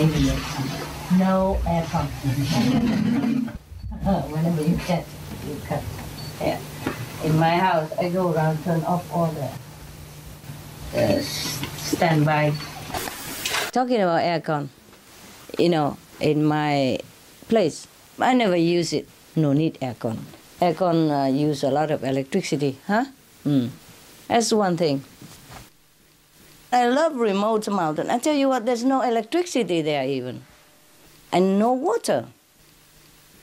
radio. No aircon. Whenever you cut. Yeah. In my house, I go around, turn off all the standby. Talking about aircon, in my place, I never use it. No need aircon. Aircon use a lot of electricity, huh? That's one thing. I love remote mountain. I tell you what, there's no electricity there even. And no water.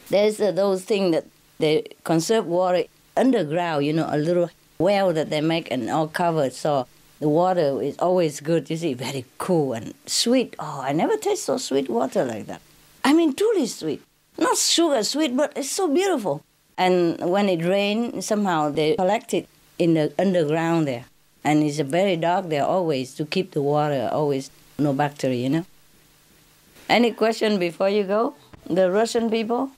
There's those things that they conserve water underground, a little well that they make and all covered, so the water is always good, you see, very cool and sweet. Oh, I never taste so sweet water like that. I mean, truly sweet. Not sugar sweet, but it's so beautiful. And when it rains, somehow they collect it in the underground there. And it's very dark there always to keep the water, always no bacteria, Any question before you go? The Russian people?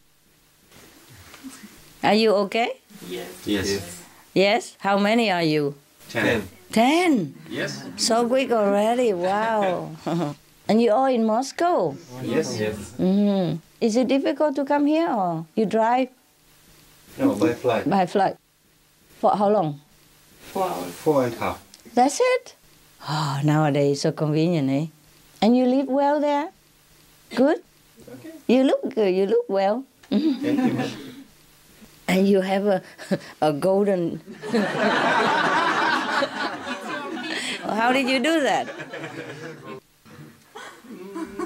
Are you okay? Yes. Yes? How many are you? 10. 10? Yes. So quick already, wow. And you all in Moscow? Yes. Mm-hmm. Is it difficult to come here or you drive? No, by flight. By flight. For how long? 4 hours. 4.5. That's it? Oh, nowadays so convenient, eh? And you live well there? Good? Okay. You look good, you look well. Thank you. And you have a golden... How did you do that?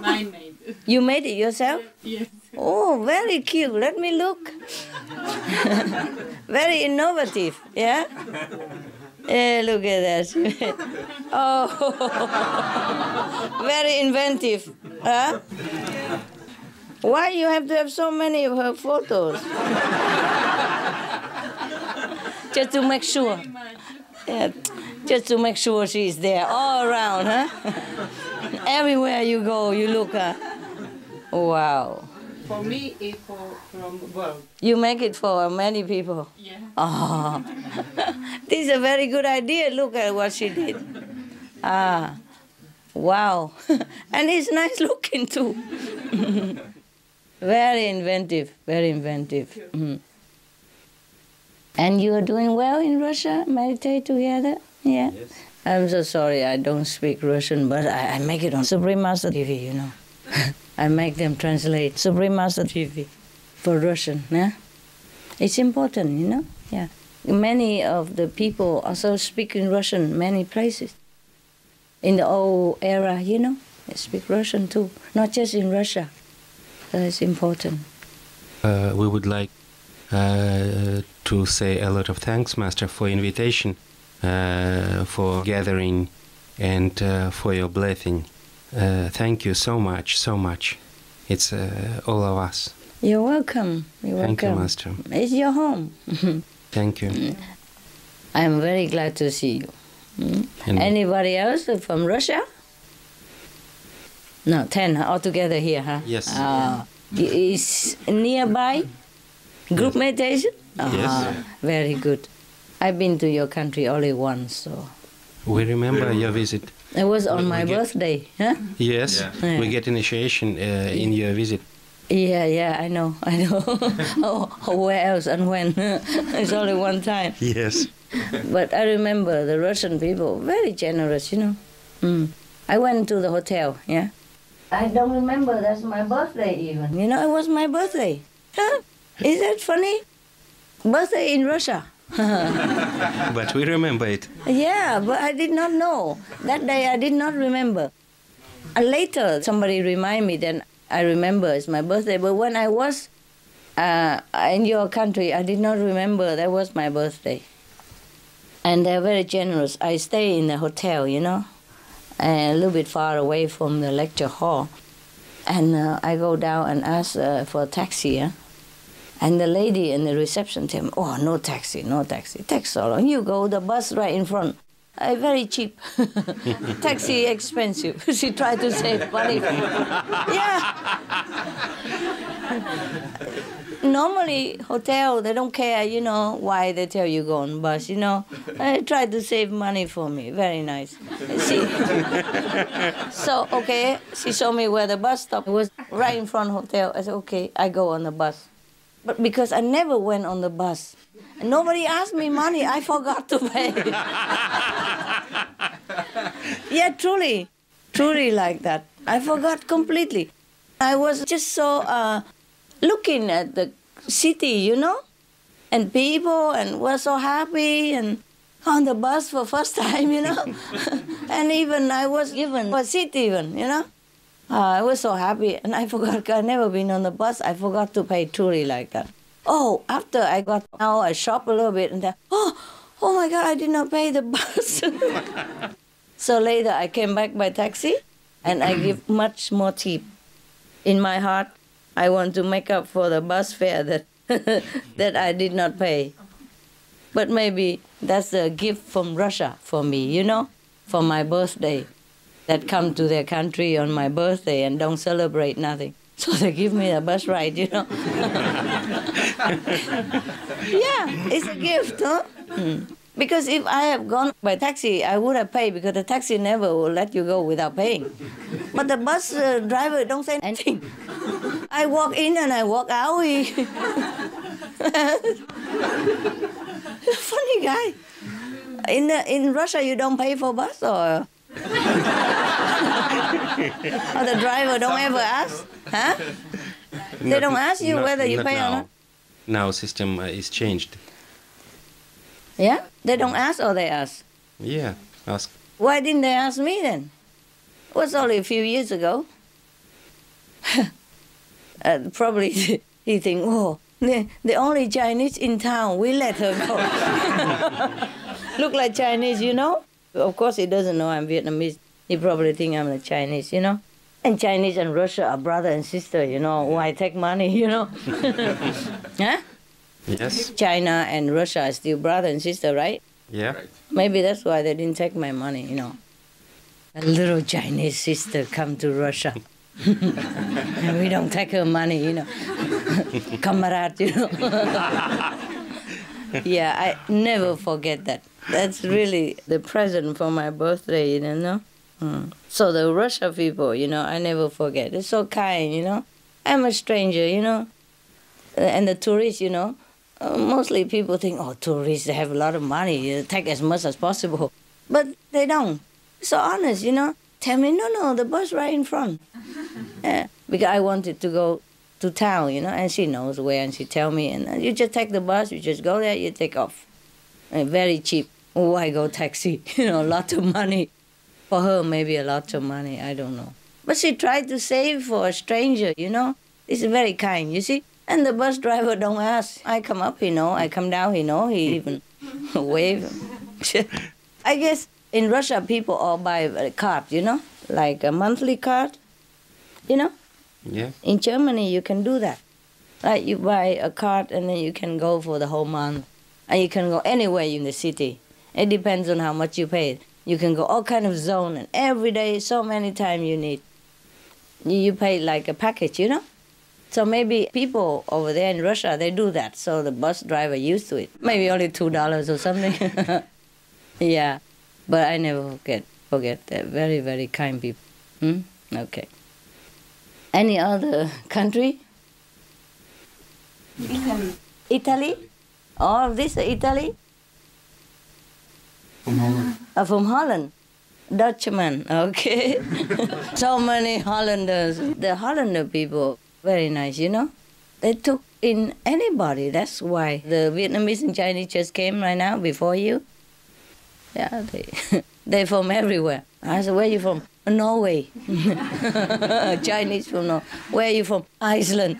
I made it. You made it yourself? Yes. Oh, very cute. Let me look. Very innovative, yeah? Yeah, look at that. Oh, very inventive. Huh? Why you have to have so many of her photos? Just to make sure. Yeah, just to make sure she's there all around, huh? Everywhere you go, you look. Wow. For me, it's from the world. You make it for many people. Yeah. Oh, this is a very good idea. Look at what she did. Ah, wow. And it's nice looking too. Very inventive, very inventive. Mm. And you are doing well in Russia? Meditate together? Yeah. Yes. I'm so sorry I don't speak Russian, but I make it on Supreme Master TV, I make them translate Supreme Master TV for Russian, yeah? It's important, yeah. Many of the people also speak in Russian many places. In the old era, they speak Russian too, not just in Russia. So it's important. We would like to say a lot of thanks, Master, for invitation, for gathering, and for your blessing. Thank you so much, so much. It's all of us. You're welcome. You're welcome. Thank you, Master. It's your home. Thank you. I'm very glad to see you. Anybody else from Russia? No, 10 altogether here, huh? Yes. Is nearby? Group meditation? Yes. Very good. I've been to your country only once, so... We remember your visit. It was on my birthday, huh? Yes, Yeah. we get initiation in your visit. Yeah, I know. Oh, where else and when? It's only one time. Yes. But I remember the Russian people, very generous, I went to the hotel, yeah? I don't remember, that's my birthday even. It was my birthday. Huh? Is that funny? Birthday in Russia. But we remember it. Yeah, but I did not know. That day I did not remember. Later, somebody reminded me, then I remember it's my birthday. But when I was in your country, I did not remember that was my birthday. And they're very generous. I stay in the hotel, and a little bit far away from the lecture hall. And I go down and ask for a taxi, yeah? And the lady in the reception tell me, oh, no taxi. Takes so long. You go, the bus right in front. Very cheap. Taxi expensive. She tried to save money. Yeah. normally hotel, they don't care, why they tell you go on bus, They try to save money for me. Very nice. So, okay, she showed me where the bus stop was, right in front of the hotel. I said, okay, I go on the bus. But because I never went on the bus, and nobody asked me money, I forgot to pay. Yeah, truly like that. I forgot completely. I was just so looking at the city, and people, and was so happy, and on the bus for first time, and even I was given a seat even, I was so happy, and I forgot, I'd never been on the bus, I forgot to pay truly like that. Oh, after I got out, I shopped a little bit, and then, oh my God, I did not pay the bus. So later I came back by taxi, and I give much more tip. In my heart, I want to make up for the bus fare that that I did not pay. But maybe that's a gift from Russia for me, for my birthday. That come to their country on my birthday and don't celebrate nothing. So they give me a bus ride, Yeah, it's a gift, huh? Because if I have gone by taxi, I would have paid because the taxi never will let you go without paying. But the bus driver don't say anything. I walk in and I walk out. Funny guy. In Russia, you don't pay for bus or the driver don't ever ask? Huh? They don't ask you whether you pay or not? Now system is changed. Yeah? They don't ask or they ask? Yeah, ask. Why didn't they ask me then? It was only a few years ago. Probably he think, oh, the only Chinese in town, we let her go. Look like Chinese, Of course he doesn't know I'm Vietnamese. He probably think I'm like Chinese, And Chinese and Russia are brother and sister, Why take money, Huh? Yes. China and Russia are still brother and sister, right? Yeah. Right. Maybe that's why they didn't take my money, A little Chinese sister come to Russia. And we don't take her money, Comrade, Yeah, I never forget that. That's really the present for my birthday, So the Russia people, I never forget. They're so kind, I'm a stranger, And the tourists, mostly people think, oh, tourists, they have a lot of money, take as much as possible. But they don't. So honest, Tell me, no, the bus right in front. Yeah, because I wanted to go to town, and she knows where, and she tell me, and you just take the bus, you just go there, you take off. And very cheap. Why go taxi? A lot of money. For her, maybe a lot of money, I don't know. But she tried to save for a stranger, It's very kind, you see? And the bus driver don't ask. I come up, I come down, he even wave. I guess in Russia, people all buy a card, like a monthly card, Yeah. In Germany, you can do that. Like you buy a card and then you can go for the whole month. And you can go anywhere in the city. It depends on how much you pay. You can go all kind of zone, and every day, so many times you need. You pay like a package, So maybe people over there in Russia, they do that. So the bus driver used to it. Maybe only $2 or something. Yeah, but I never forget that. Very, very kind people. Okay. Any other country? Italy? All of this Italy? From Holland. From Holland. Dutchman, okay. So many Hollanders. The Hollander people, very nice, They took in anybody. That's why the Vietnamese and Chinese just came right now before you. Yeah, they're from everywhere. I said, where are you from? Norway. Chinese from Norway. Where are you from? Iceland.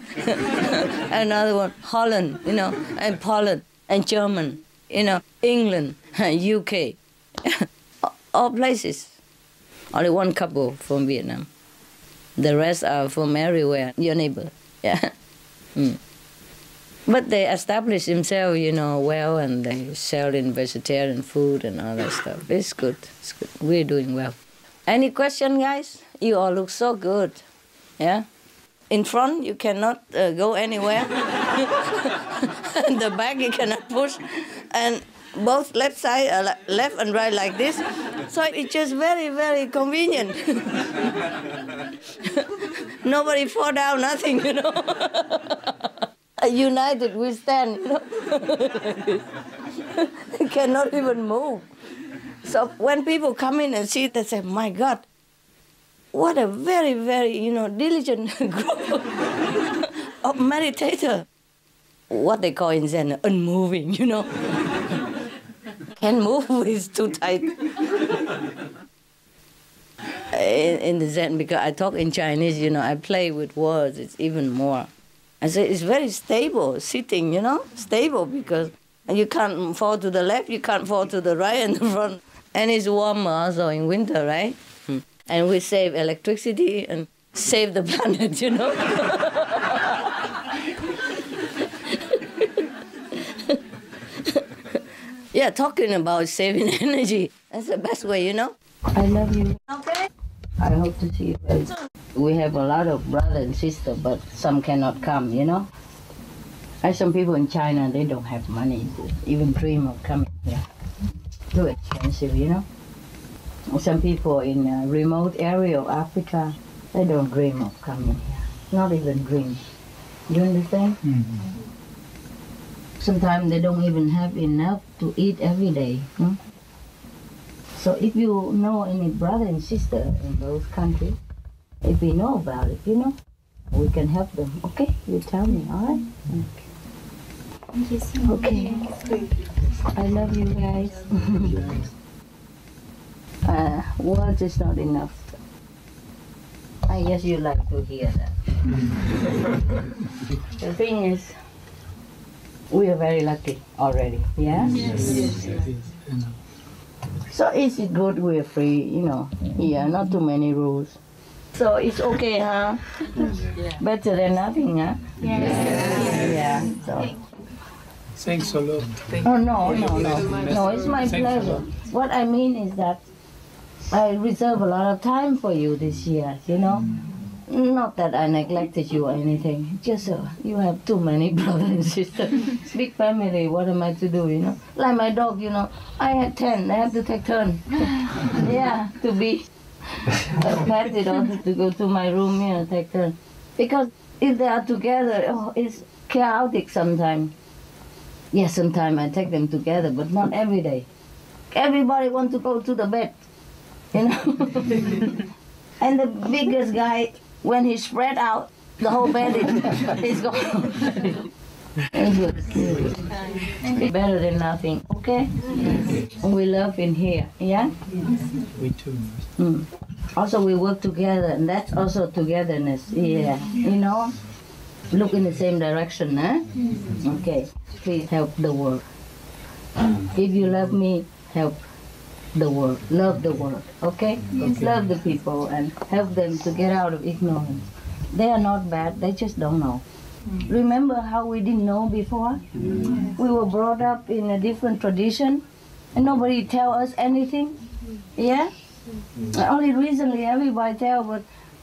Another one, Holland, and Poland, and German, England, UK. All places. Only one couple from Vietnam. The rest are from everywhere, your neighbor. Yeah. But they establish themselves, well, and they sell in vegetarian food and all that stuff. It's good. It's good. We're doing well. Any question, guys? You all look so good. Yeah? In front, you cannot go anywhere. In the back, you cannot push. And both left side, left and right like this. So it's just very, very convenient. Nobody fall down, nothing, you know. United we stand, you know. Cannot even move. So when people come in and see it, they say, my God, what a very, very, diligent group of meditators. What they call in Zen, unmoving, Can't move, it's too tight. In the Zen, because I talk in Chinese, I play with words, it's even more. I say it's very stable, sitting, stable, because you can't fall to the left, you can't fall to the right and the front. And it's warmer also in winter, right? And we save electricity and save the planet, Yeah, talking about saving energy, that's the best way, I love you. Okay. I hope to see you very soon. We have a lot of brothers and sisters, but some cannot come, And some people in China, they don't have money to even dream of coming here. Too expensive, Some people in a remote area of Africa, they don't dream of coming here. Not even dream. You understand? Mm-hmm. Sometimes they don't even have enough to eat every day. So if you know any brother and sister in those countries, if we know about it, we can help them. Okay, you tell me, all right? Okay. Thank you so much. Okay. I love you guys. Words is not enough. I guess you like to hear that. The thing is, we are very lucky already, yeah? Yes. So it's good we're free, here, not too many rules. So it's okay, huh? Better than nothing, huh? Yes. Yeah, so. Thanks a lot. Oh, no, it's my pleasure. What I mean is that I reserve a lot of time for you this year, Not that I neglected you or anything, just you have too many brothers and sisters. Big family, what am I to do, Like my dog, I had 10, I have to take turn. Yeah, to be petted or to go to my room, take turn. Because if they are together, it's chaotic sometimes. Yes, sometimes I take them together, but not every day. Everybody wants to go to the bed, And the biggest guy, when he spread out, the whole bed is gone. It's good. Better than nothing, okay? We love in here, yeah? We too. Also, we work together, and that's also togetherness, yeah. Look in the same direction, huh? Okay, please help the world. If you love me, help the world, love the world, okay? Love the people and help them to get out of ignorance. They are not bad, they just don't know. Remember how we didn't know before? We were brought up in a different tradition and nobody tell us anything, yeah? Only recently everybody tell, but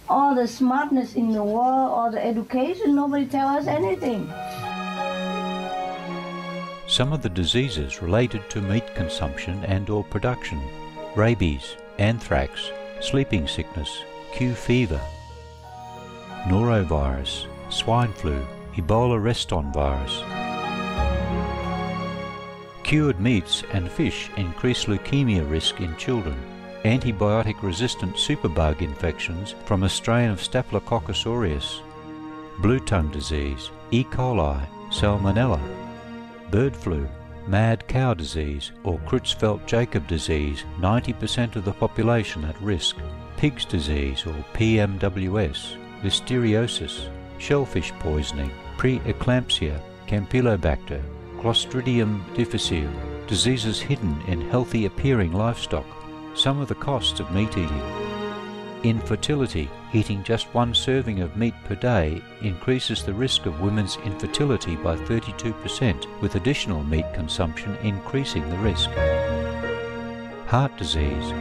all the smartness in the world, all the education, nobody tell us anything. Some of the diseases related to meat consumption and or production: rabies, anthrax, sleeping sickness, Q fever, norovirus, swine flu, Ebola reston virus. Cured meats and fish increase leukemia risk in children. Antibiotic-resistant superbug infections from a strain of Staphylococcus aureus. Blue tongue disease, E. coli, salmonella. Bird flu, mad cow disease or Creutzfeldt-Jakob disease, 90% of the population at risk. Pig's disease or PMWS, listeriosis, shellfish poisoning, preeclampsia, Campylobacter, Clostridium difficile, diseases hidden in healthy appearing livestock. Some of the costs of meat eating. Infertility. Eating just one serving of meat per day increases the risk of women's infertility by 32%, with additional meat consumption increasing the risk. Heart disease.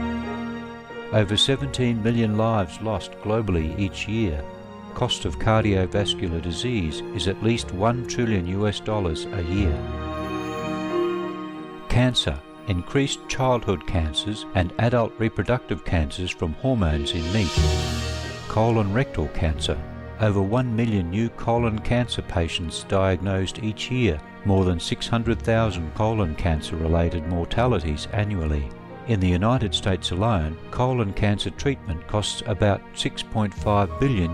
Over 17 million lives lost globally each year. cost of cardiovascular disease is at least $1 trillion a year. Cancer, increased childhood cancers and adult reproductive cancers from hormones in meat. Colon rectal cancer, over 1 million new colon cancer patients diagnosed each year, more than 600,000 colon cancer-related mortalities annually. In the United States alone, colon cancer treatment costs about $6.5 billion.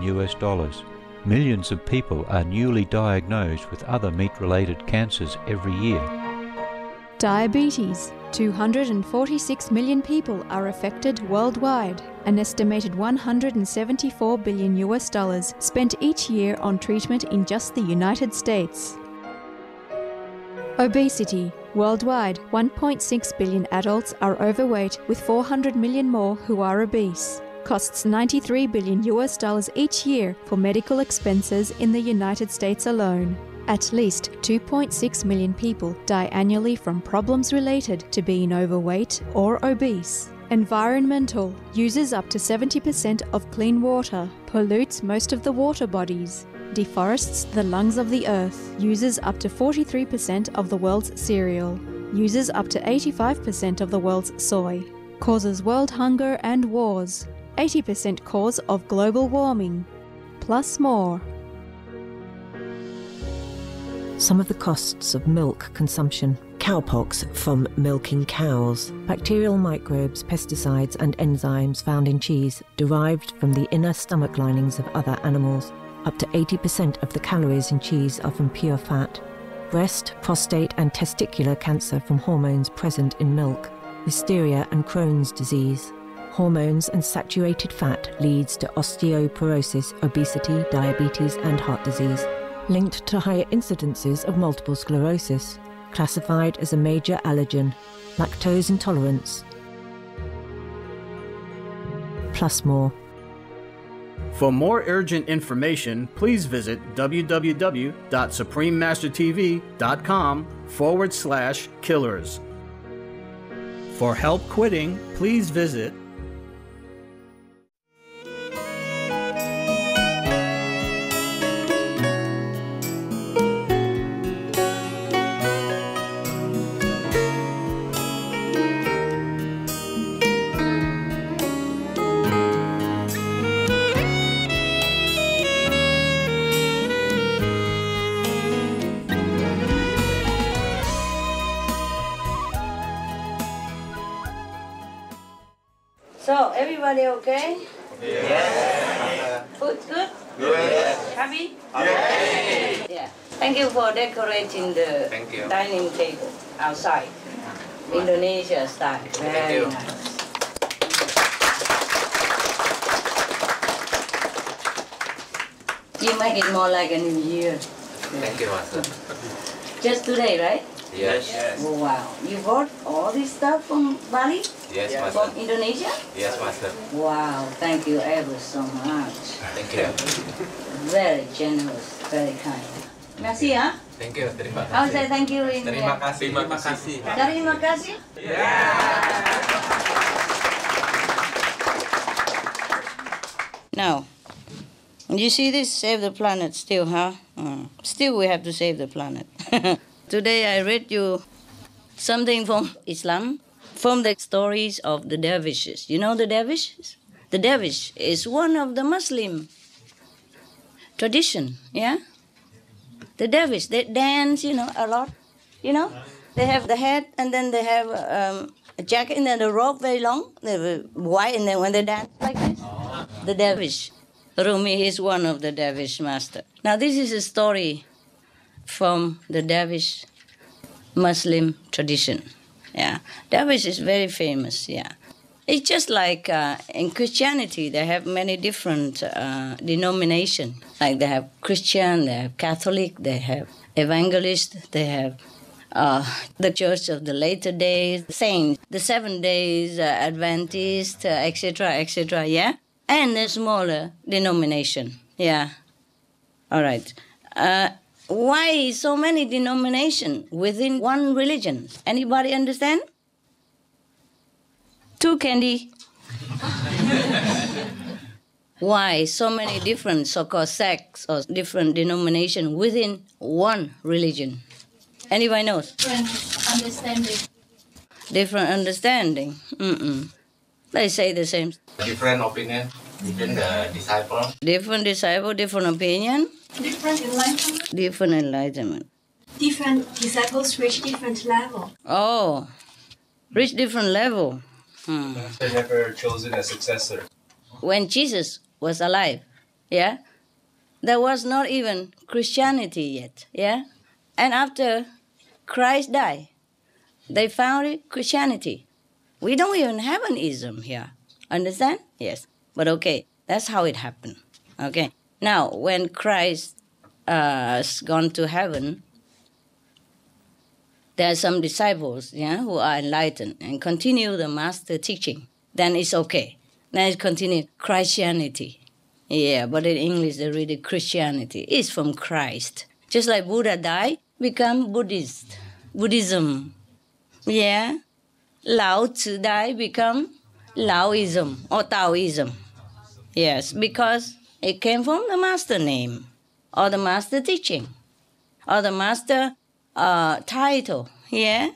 Millions of people are newly diagnosed with other meat-related cancers every year. Diabetes. 246 million people are affected worldwide. An estimated $174 billion spent each year on treatment in just the United States. Obesity. Worldwide, 1.6 billion adults are overweight, with 400 million more who are obese. Costs $93 billion each year for medical expenses in the United States alone. At least 2.6 million people die annually from problems related to being overweight or obese. Environmental. Uses up to 70% of clean water. Pollutes most of the water bodies. Deforests the lungs of the earth. Uses up to 43% of the world's cereal. Uses up to 85% of the world's soy. Causes world hunger and wars. 80% cause of global warming. Plus more. Some of the costs of milk consumption. Cowpox from milking cows. Bacterial microbes, pesticides and enzymes found in cheese derived from the inner stomach linings of other animals. Up to 80% of the calories in cheese are from pure fat. Breast, prostate and testicular cancer from hormones present in milk. Listeria and Crohn's disease. Hormones and saturated fat leads to osteoporosis, obesity, diabetes and heart disease. Linked to higher incidences of multiple sclerosis. Classified as a major allergen. Lactose intolerance. Plus more. For more urgent information, please visit www.suprememastertv.com/killers. For help quitting, please visit So, everybody okay? Yes. Food good? Yes. Happy? Yes. Yeah. Thank you for decorating the dining table outside. Indonesia style. Very nice. You make it more like a new year. Thank you, Master. Just today, right? Yes. Oh, wow. You bought all this stuff from Bali? Yes, Master. From Indonesia? Yes, Master. Wow. Thank you ever so much. Thank you. Very generous. Very kind. Merci, huh? Thank you. Terima kasih. I would say thank you in Terima kasih. Terima kasih. Terima kasih. Now, you see this, save the planet still, huh? Still we have to save the planet. Today I read you something from Islam, from the stories of the dervishes. You know the dervishes? The dervish is one of the Muslim tradition, yeah? The dervish, they dance, a lot, They have the hat and then they have a jacket and then the robe very long, they're white, and then when they dance like this, the dervish. Rumi is one of the dervish master. Now this is a story from the dervish Muslim tradition. Yeah, dervish is very famous. Yeah, it's just like in Christianity they have many different denominations. Like they have Christian, they have Catholic, they have Evangelist, they have the Church of the Later Days, Saints, the 7 Days Adventist, etc., etc. Yeah, and a smaller denomination. Yeah, all right. Why so many denominations within one religion? Anybody understand? 2 candy. Why so many different so-called sects or different denominations within one religion? Anybody knows? Different understanding. Different understanding. They say the same. Different opinion, different disciple. Different disciple, different opinion. Different enlightenment. Different enlightenment. Different disciples reach different level. Oh, reach different level. They never chosen a successor. When Jesus was alive, yeah, there was not even Christianity yet, yeah? And after Christ died, they founded Christianity. We don't even have an ism here. Understand? Yes. But okay, that's how it happened. Okay. Now, when Christ has gone to heaven, there are some disciples, yeah, who are enlightened and continue the master teaching. Then it's okay. Then it continues Christianity. Yeah, but in English they read it Christianity. It's from Christ. Just like Buddha died, become Buddhist. Buddhism. Yeah. Lao Tzu died, become Laoism or Taoism. Yes, because it came from the master name or the master teaching or the master title. Yeah.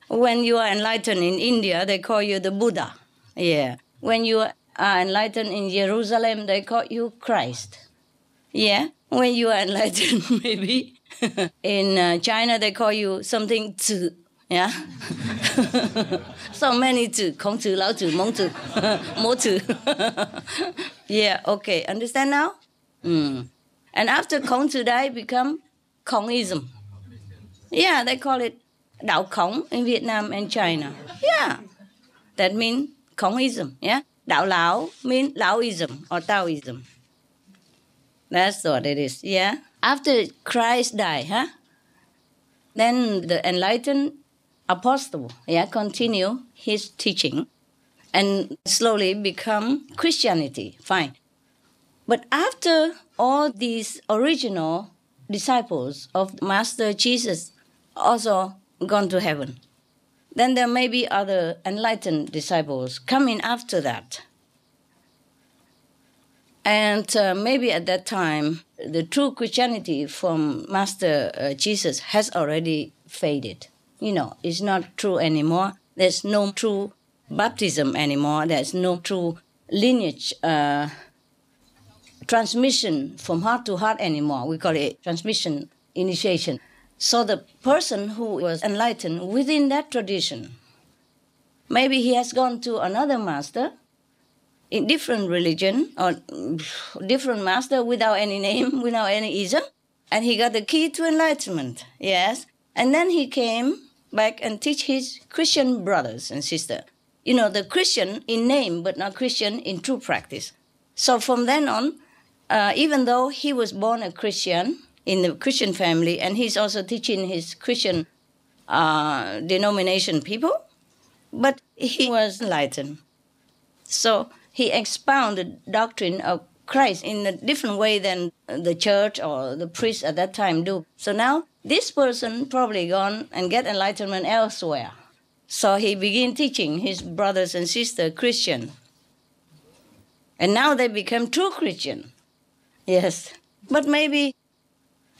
When you are enlightened in India, they call you the Buddha. Yeah. When you are enlightened in Jerusalem, they call you Christ. Yeah. When you are enlightened, maybe in China, they call you something Tzu. Yeah. So many Tzu. Kong Tzu, Lao Tzu, Mong Tzu, Mo Tzu. Yeah. Okay. Understand now? And after Kong Tzu died, become Kongism. Yeah. They call it Đạo Khổng in Vietnam and China. Yeah. That means Kongism. Yeah. Đạo Lão means Laoism or Taoism. That's what it is. Yeah. After Christ died, huh? Then the enlightened apostle, yeah, continue his teaching and slowly become Christianity. Fine. But after all these original disciples of Master Jesus also gone to heaven, then there may be other enlightened disciples coming after that. And maybe at that time, the true Christianity from Master Jesus has already faded. You know, it's not true anymore. There's no true baptism anymore. There's no true lineage transmission from heart to heart anymore. We call it transmission initiation. So the person who was enlightened within that tradition, maybe he has gone to another master in different religion or different master without any name, without any ism, and he got the key to enlightenment, yes. And then he came back and teach his Christian brothers and sisters. You know, the Christian in name, but not Christian in true practice. So from then on, even though he was born a Christian in the Christian family, and he's also teaching his Christian denomination people, but he was enlightened. So he expounded the doctrine of Christ in a different way than the church or the priest at that time do. So now this person probably gone and get enlightenment elsewhere. So he began teaching his brothers and sisters Christian. And now they become true Christian. Yes. But maybe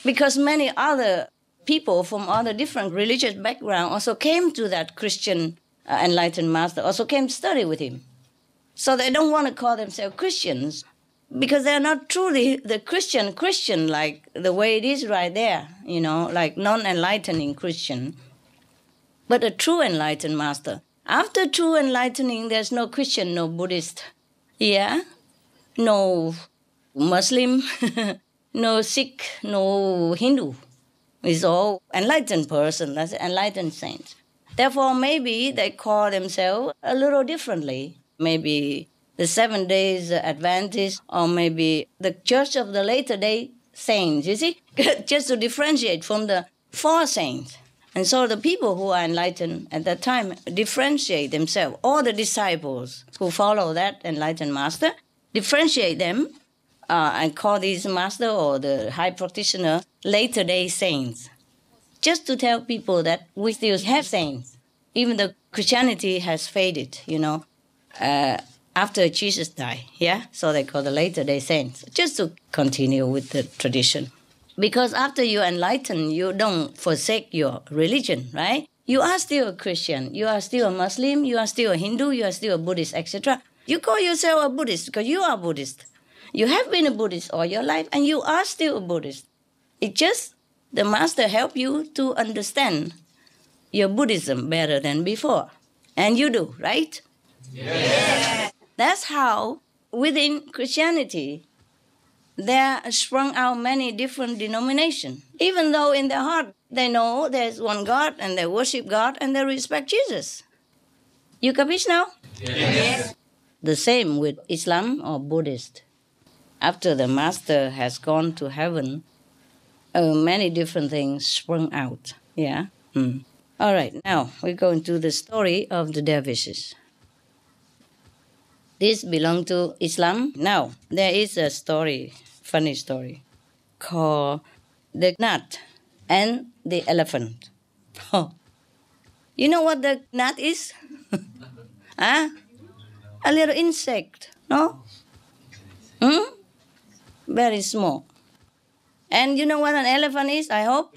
because many other people from other different religious backgrounds also came to that Christian enlightened master, also came to study with him. So they don't want to call themselves Christians because they're not truly the Christian like the way it is right there, you know, like non-enlightening Christian, but a true enlightened master. After true enlightening, there's no Christian, no Buddhist, yeah, no Muslim, no Sikh, no Hindu. It's all enlightened person, that's enlightened saints. Therefore, maybe they call themselves a little differently. Maybe the 7 days Adventist, or maybe the Church of the Latter Day Saints, you see? Just to differentiate from the 4 saints. And so the people who are enlightened at that time differentiate themselves. All the disciples who follow that enlightened master, differentiate them and call these master or the high practitioner Latter Day Saints. Just to tell people that we still have saints. Even though Christianity has faded, you know. after Jesus died, yeah? So they call the latter-day saints, just to continue with the tradition. Because after you enlighten, you don't forsake your religion, right? You are still a Christian, you are still a Muslim, you are still a Hindu, you are still a Buddhist, etc. You call yourself a Buddhist because you are Buddhist. You have been a Buddhist all your life and you are still a Buddhist. It just, the Master help you to understand your Buddhism better than before. And you do, right? Yes. That's how within Christianity, there sprung out many different denominations. Even though in their heart they know there's one God and they worship God and they respect Jesus. You capish now? Yes. The same with Islam or Buddhist. After the Master has gone to heaven, many different things sprung out. Yeah? All right, now we go into the story of the dervishes. This belongs to Islam. Now, there is a story, funny story, called the gnat and the elephant. Oh. You know what the gnat is? Huh? A little insect, no? Very small. And you know what an elephant is, I hope?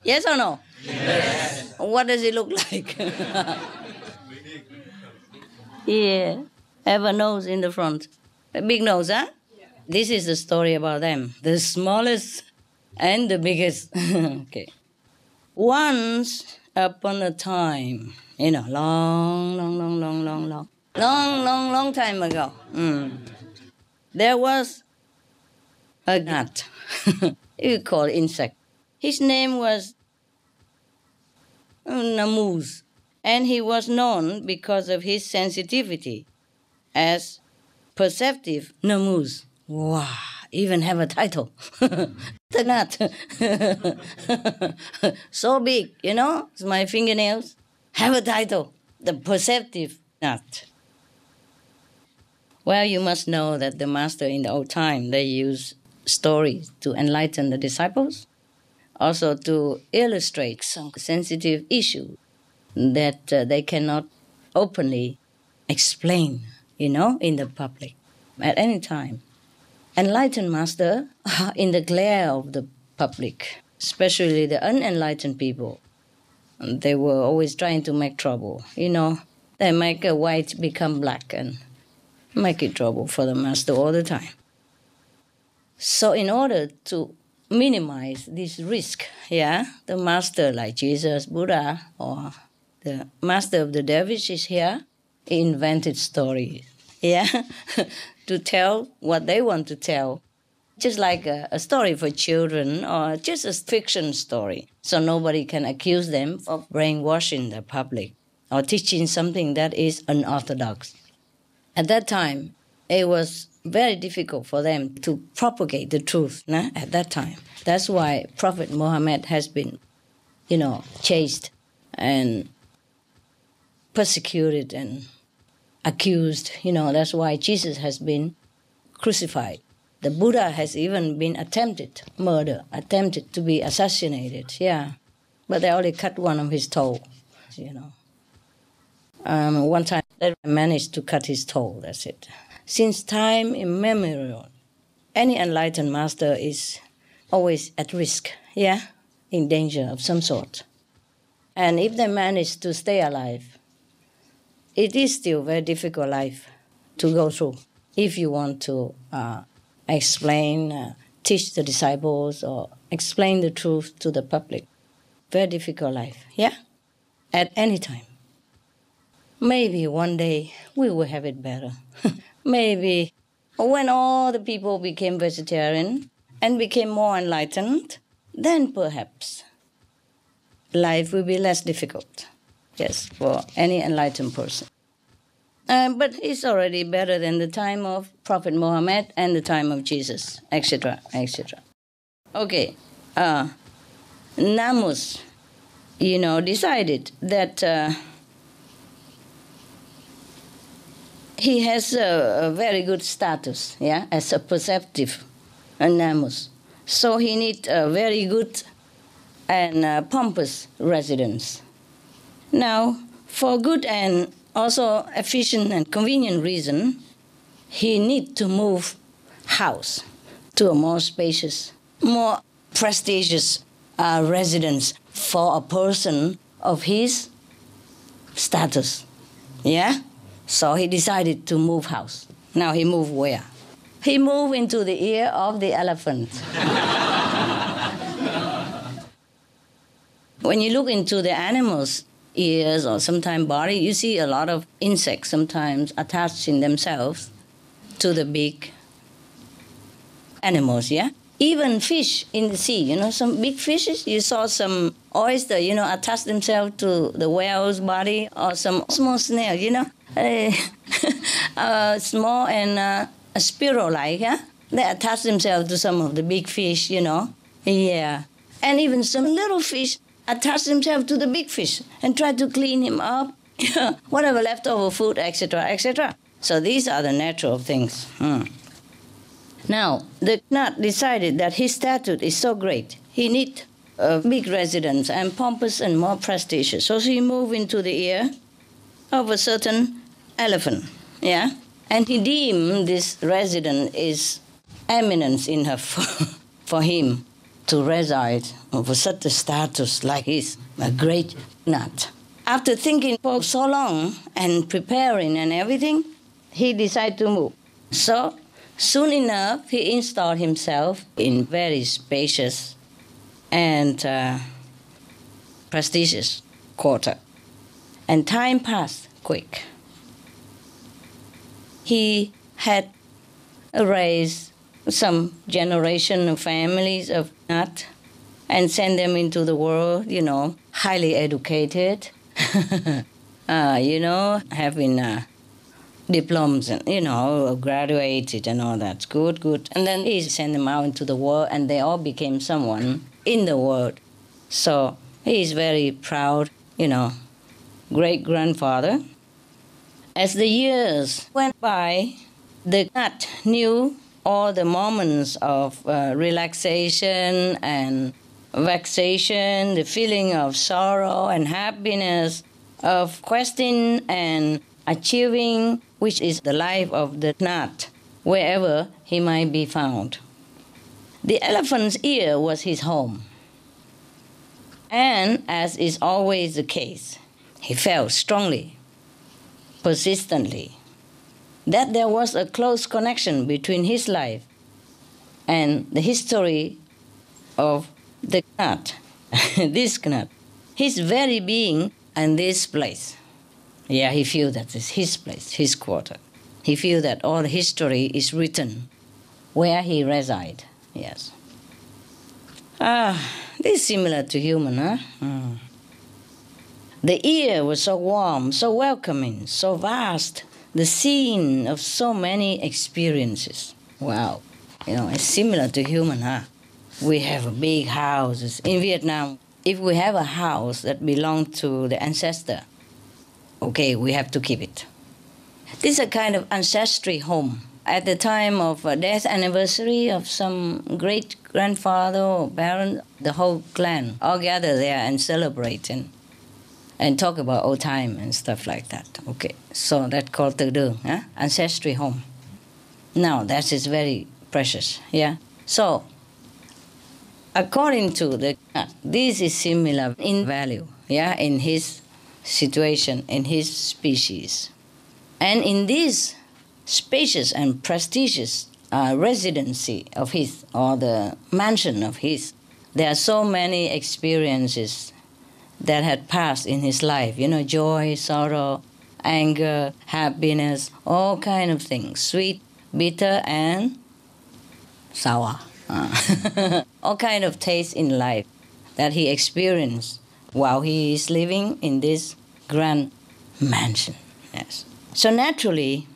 Yes or no? Yes. What does it look like? Yeah, have a nose in the front. A big nose, huh? Yeah. This is the story about them. The smallest and the biggest. Okay. Once upon a time, long time ago, there was a gnat. You call it insect. His name was Namuz. And he was known because of his sensitivity as perceptive Namuz. Wow, even have a title. The gnat. So big, it's my fingernails. Have a title. The perceptive gnat. Well, you must know that the Master in the old time, they used stories to enlighten the disciples, also to illustrate some sensitive issues that they cannot openly explain, in the public at any time. Enlightened Master, in the glare of the public, especially the unenlightened people, they were always trying to make trouble. They make a white become black and make it trouble for the Master all the time. So in order to minimize this risk, the Master like Jesus, Buddha, or the Master of the dervishes here, he invented stories, to tell what they want to tell. Just like a story for children or just a fiction story, so nobody can accuse them of brainwashing the public or teaching something that is unorthodox. At that time, it was very difficult for them to propagate the truth at that time. That's why Prophet Muhammad has been, chased and persecuted and accused. That's why Jesus has been crucified. The Buddha has even been attempted to be assassinated, But they only cut one of his toe, One time they managed to cut his toe, that's it. Since time immemorial, any enlightened master is always at risk, in danger of some sort. And if they manage to stay alive, it is still a very difficult life to go through. If you want to explain, teach the disciples, or explain the truth to the public, very difficult life, at any time. Maybe one day we will have it better. Maybe when all the people became vegetarian and became more enlightened, then perhaps life will be less difficult, for any enlightened person. But it's already better than the time of Prophet Muhammad and the time of Jesus, etc., etc. Okay, Namus, decided that he has a very good status, as a perceptive Namus. So he needs a very good and pompous residence. Now, for good and also efficient and convenient reason, he need to move house to a more spacious, more prestigious residence for a person of his status. Yeah? So he decided to move house. Now he moved where? He moved into the ear of the elephant. When you look into the animals' ears or sometimes body, you see a lot of insects sometimes attaching themselves to the big animals, yeah? Even fish in the sea, some big fishes, you saw some oyster, attach themselves to the whale's body, or some small snail, small and a sparrow-like, yeah? They attach themselves to some of the big fish, yeah. And even some little fish attach themselves to the big fish and try to clean him up, whatever leftover food, etc., etc. So these are the natural things. Now, the knot decided that his status is so great, he needs a big residence and pompous and more prestigious. So he moved into the ear of a certain elephant, yeah? And he deemed this residence is eminence enough for him to reside over such a status like his, a great knot. After thinking for so long and preparing and everything, he decided to move. So soon enough, he installed himself in very spacious and prestigious quarter. And time passed quick. He had raised some generation of families of knot and sent them into the world, highly educated, having diplomas and, graduated and all that. Good. And then he sent them out into the world and they all became someone in the world. So he is very proud, great-grandfather. As the years went by, the knot knew all the moments of relaxation and vexation, the feeling of sorrow and happiness, of questing and achieving, which is the life of the knot, wherever he might be found. The elephant's ear was his home. And as is always the case, he felt strongly, persistently, that there was a close connection between his life and the history of the knot, this knot, his very being and this place. Yeah, he feels that it's his place, his quarter. He feels that all history is written where he resides, yes. This is similar to human, huh? The ear was so warm, so welcoming, so vast, the scene of so many experiences. Wow. It's similar to human, huh? We have big houses. In Vietnam, if we have a house that belongs to the ancestor, okay, we have to keep it. This is a kind of ancestry home. At the time of death anniversary of some great-grandfather or parent, the whole clan all gather there and celebrate and talk about old time and stuff like that. Okay, so that's called Tự Đường, ancestry home. Now, that is very precious, yeah? So, according to the this is similar in value, yeah, in his situation, in his species. And in this spacious and prestigious residency of his, or the mansion of his, there are so many experiences that had passed in his life, joy, sorrow, anger, happiness, all kind of things, sweet, bitter, and sour. All kind of taste in life that he experienced while he is living in this grand mansion. Yes. So naturally,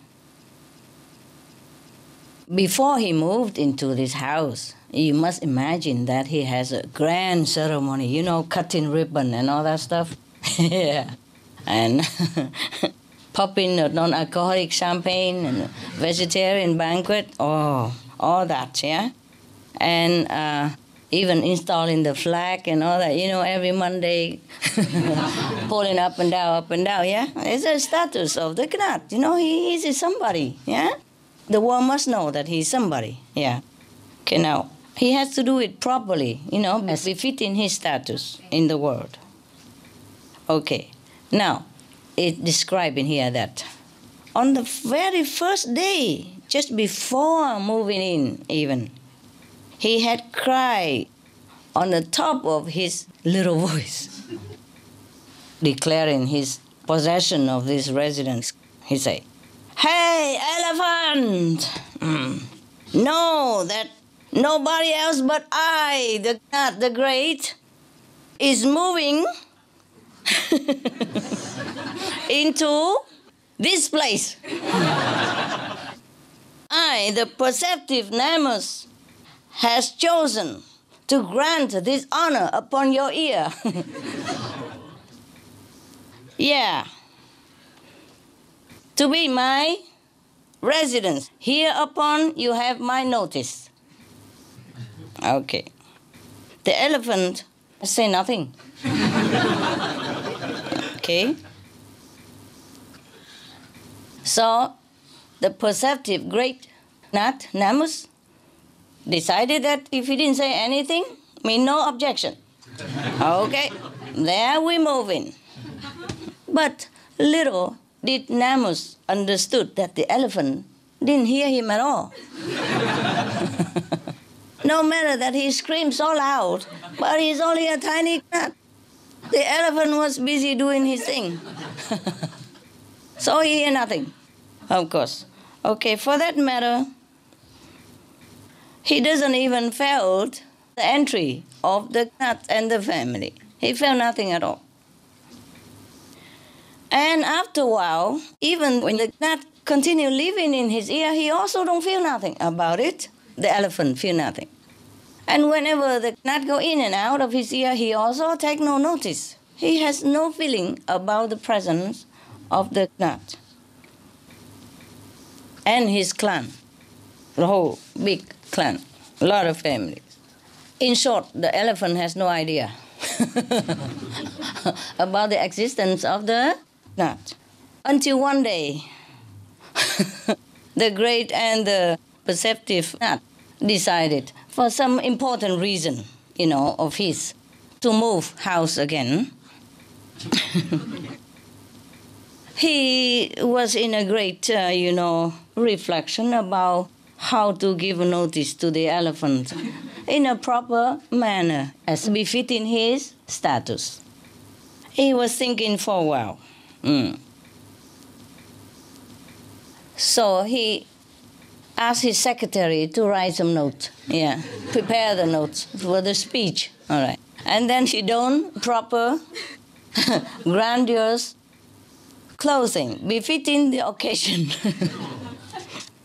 before he moved into this house, you must imagine that he has a grand ceremony, cutting ribbon and all that stuff. Yeah. And popping a non-alcoholic champagne and vegetarian banquet, all that, yeah? And even installing the flag and all that, every Monday, pulling up and down, yeah? It's a status of the Gnat, he is somebody, yeah? The world must know that he's somebody, yeah? Okay, now, he has to do it properly, as befitting his status in the world. Okay, now, it's describing here that on the very first day, just before moving in even, he had cried on the top of his little voice, declaring his possession of this residence. He said, "Hey, elephant! Know that nobody else but I, the God, the Great, is moving into this place. I, the perceptive Namus, has chosen to grant this honor upon your ear." Yeah. To be my residence. Hereupon you have my notice. Okay. The elephant say nothing. Okay. So the perceptive great Nat, Namus, decided that if he didn't say anything, mean no objection. Okay, there we move in. But little did Namus understood that the elephant didn't hear him at all. No matter that he screamed so loud, but he's only a tiny cat. The elephant was busy doing his thing. So he heard nothing, of course. Okay, for that matter, he doesn't even felt the entry of the cat and the family. He felt nothing at all. And after a while, even when the cat continued living in his ear, he also don't feel nothing about it. The elephant feel nothing. And whenever the gnat go in and out of his ear, he also take no notice. He has no feeling about the presence of the gnat. And his clan, the whole big clan, a lot of families. In short, the elephant has no idea about the existence of the gnat. Until one day, the great and the perceptive gnat decided, for some important reason, of his, to move house again. He was in a great, reflection about how to give notice to the elephant in a proper manner, as befitting his status. He was thinking for a while. So he asked his secretary to write some notes. Yeah, prepare the notes for the speech. All right. And then he donned proper, grandiose clothing, befitting the occasion.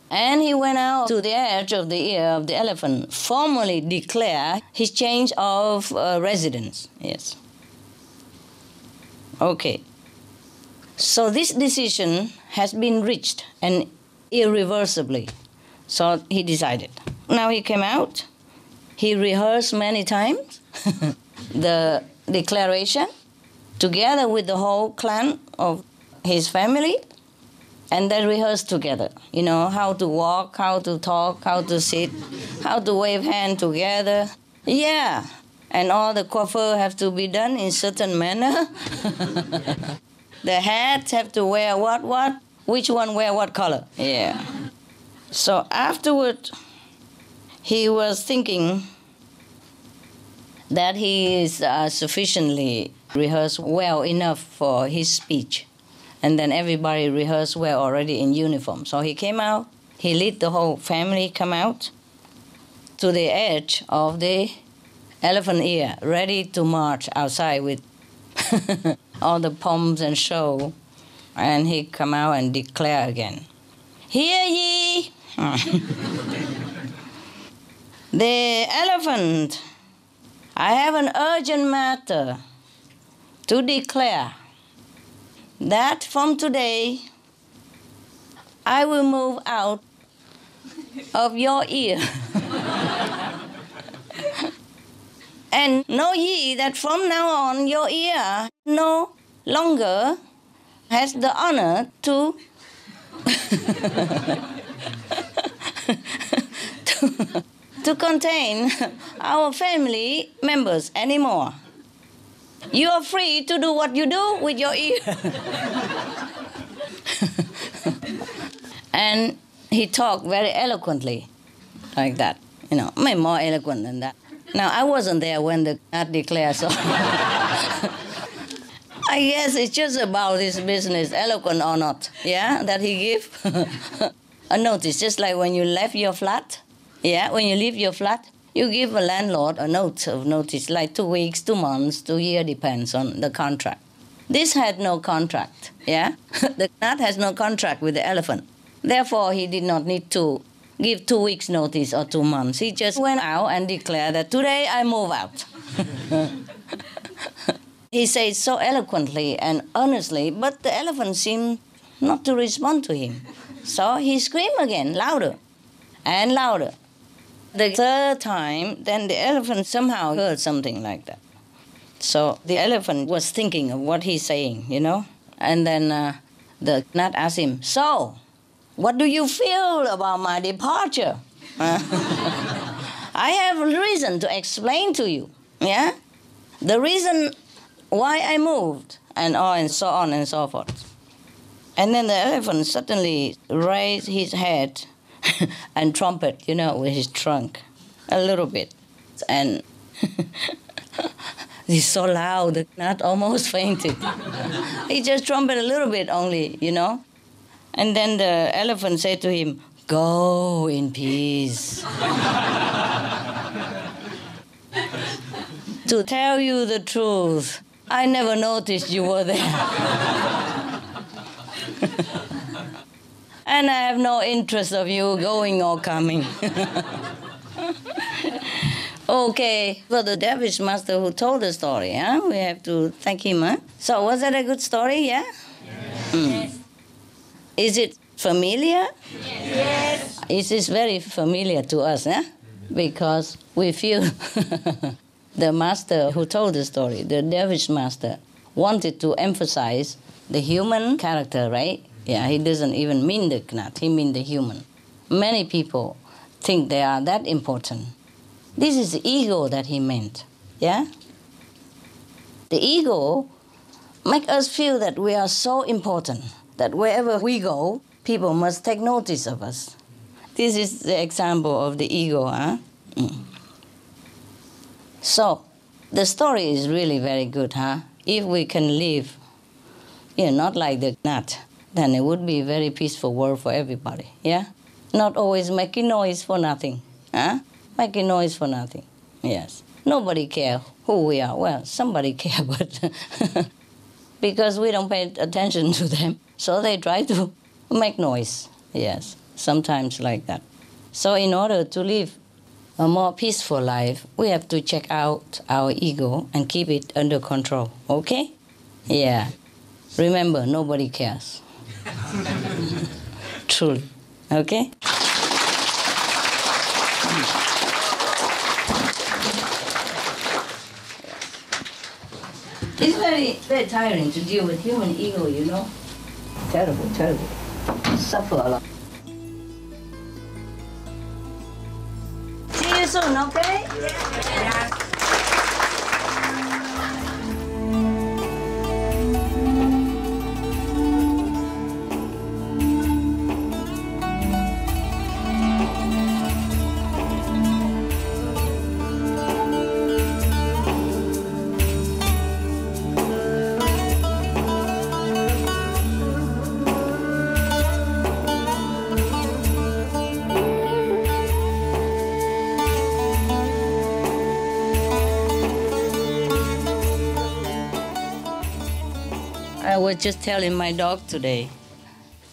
And he went out to the edge of the ear of the elephant, formally declare his change of residence. Yes. Okay. So this decision has been reached, and irreversibly. So he decided. Now he came out. He rehearsed many times the declaration together with the whole clan of his family, and they rehearsed together, how to walk, how to talk, how to sit, how to wave hand together. Yeah, and all the coiffure have to be done in certain manner. The hats have to wear what, which one wear what color. Yeah. So afterward, he was thinking that he is sufficiently rehearsed well enough for his speech. And then everybody rehearsed well already in uniform. So he came out, he led the whole family come out to the edge of the elephant ear, ready to march outside with all the pomps and show. And he come out and declare again, "Hear ye, the elephant, I have an urgent matter to declare that from today I will move out of your ear And know ye that from now on your ear no longer has the honor to to contain our family members anymore. You are free to do what you do with your ear. And he talked very eloquently, like that. You know, maybe more eloquent than that. Now, I wasn't there when the Nat declared, so I guess it's just about his business, eloquent or not, yeah, that he give a notice, just like when you left your flat, yeah, when you leave your flat, you give a landlord a note of notice, like 2 weeks, 2 months, 2 years, depends on the contract. This had no contract, yeah? The Nat has no contract with the elephant. Therefore, he did not need to give 2 weeks notice or 2 months. He just went out and declared that today I move out. He said so eloquently and earnestly, but the elephant seemed not to respond to him. So he screamed again, louder and louder. The third time, then the elephant somehow heard something like that. So the elephant was thinking of what he's saying, you know. And then the Nat asked him, so, what do you feel about my departure? I have a reason to explain to you, yeah? The reason why I moved, and so on and so forth. And then the elephant suddenly raised his head and trumpet, you know, with his trunk, a little bit. And he's so loud that Nat almost fainted. He just trumpeted a little bit only, you know. And then the elephant said to him, go in peace. To tell you the truth, I never noticed you were there. And I have no interest of you going or coming. Okay, for the dervish master who told the story, huh? We have to thank him, huh? So was that a good story, yeah? Yes. Is it familiar? Yes. It is very familiar to us, huh? Because we feel the master who told the story, the dervish master, wanted to emphasize the human character, right? Yeah, he doesn't even mean the Nat, he means the human. Many people think they are that important. This is the ego that he meant, yeah? The ego makes us feel that we are so important, that wherever we go, people must take notice of us. This is the example of the ego, huh? So, the story is really very good, huh? If we can live, you know, not like the Nat, then it would be a very peaceful world for everybody, yeah? Not always making noise for nothing, huh? Making noise for nothing, yes. Nobody cares who we are. Well, somebody cares, but because we don't pay attention to them, so they try to make noise, yes, sometimes like that. So in order to live a more peaceful life, we have to check out our ego and keep it under control, okay? Yeah. Remember, nobody cares. Truly, okay? It's very, very tiring to deal with human ego, you know? Terrible, terrible. Suffer a lot. See you soon, okay? Yeah. I was just telling my dog today,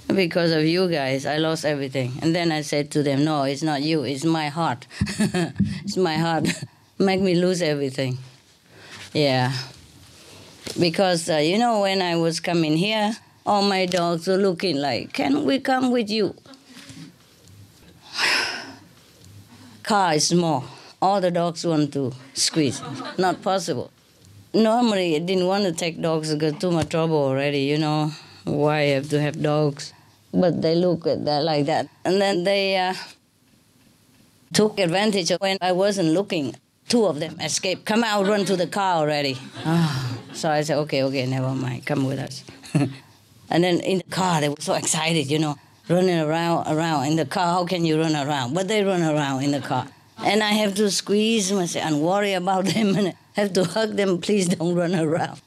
because of you guys, I lost everything. And then I said to them, no, it's not you, it's my heart. It's my heart. Make me lose everything. Yeah. Because, you know, when I was coming here, all my dogs were looking like, can we come with you? Car is small. all the dogs want to squeeze. Not possible. Normally, I didn't want to take dogs because too much trouble already, you know. Why have to have dogs? But they look at that like that. And then they took advantage of when I wasn't looking. 2 of them escaped. Come out, run to the car already. So I said, okay, never mind. Come with us. And then in the car, they were so excited, you know, running around in the car. How can you run around? But they run around in the car. And I have to squeeze myself and worry about them and have to hug them. Please don't run around.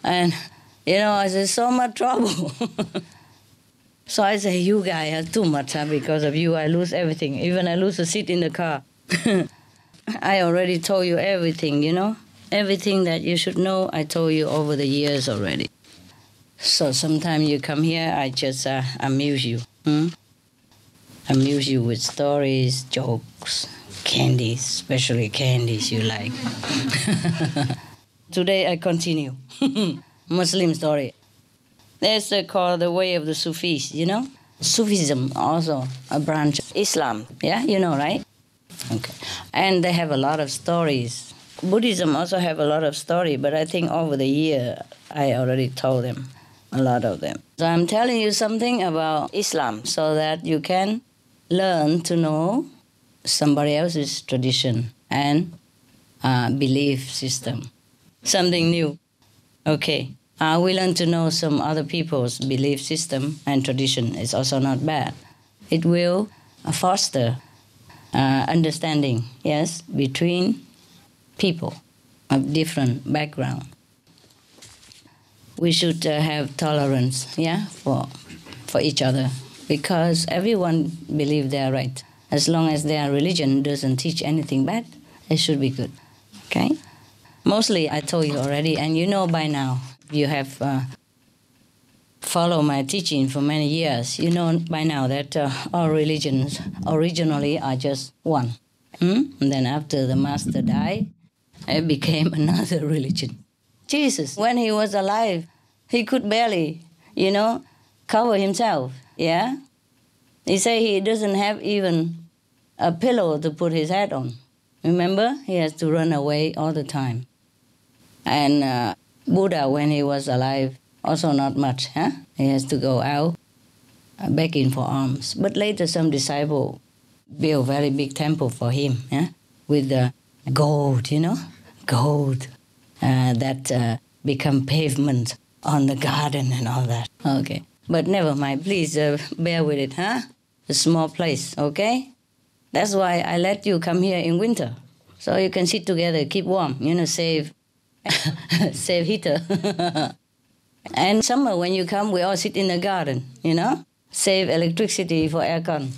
And, you know, I said, so much trouble. So I say, you guys are too much, huh? Because of you, I lose everything. Even I lose a seat in the car. I already told you everything, you know. Everything that you should know, I told you over the years already. So sometimes you come here, I just amuse you. Amuse you with stories, jokes, candies, especially candies you like. Today I continue. Muslim story. There's called the way of the Sufis, you know? Sufism also a branch of Islam. Yeah, you know, right? Okay. And they have a lot of stories. Buddhism also have a lot of story, but I think over the year I already told them, a lot of them. So I'm telling you something about Islam so that you can learn to know somebody else's tradition and belief system. Something new. Okay. We learn to know some other people's belief system and tradition. It's also not bad. It will foster understanding, yes, between people of different background. We should have tolerance, yeah, for each other, because everyone believes they are right. As long as their religion doesn't teach anything bad, it should be good, okay? Mostly, I told you already, and you know by now, you have followed my teaching for many years. You know by now that all religions originally are just one. And then after the master died, it became another religion. Jesus, when he was alive, he could barely, you know, cover himself, yeah? He said he doesn't have even a pillow to put his head on. Remember? He has to run away all the time. And Buddha, when he was alive, also not much, huh? He has to go out begging for alms. But later some disciple built a very big temple for him, yeah? With the gold, you know, gold that become pavement on the garden and all that. Okay, but never mind, please bear with it, huh? A small place, okay? That's why I let you come here in winter, so you can sit together, keep warm, you know, save heater. And summer, when you come, we all sit in the garden, you know? Save electricity for aircon.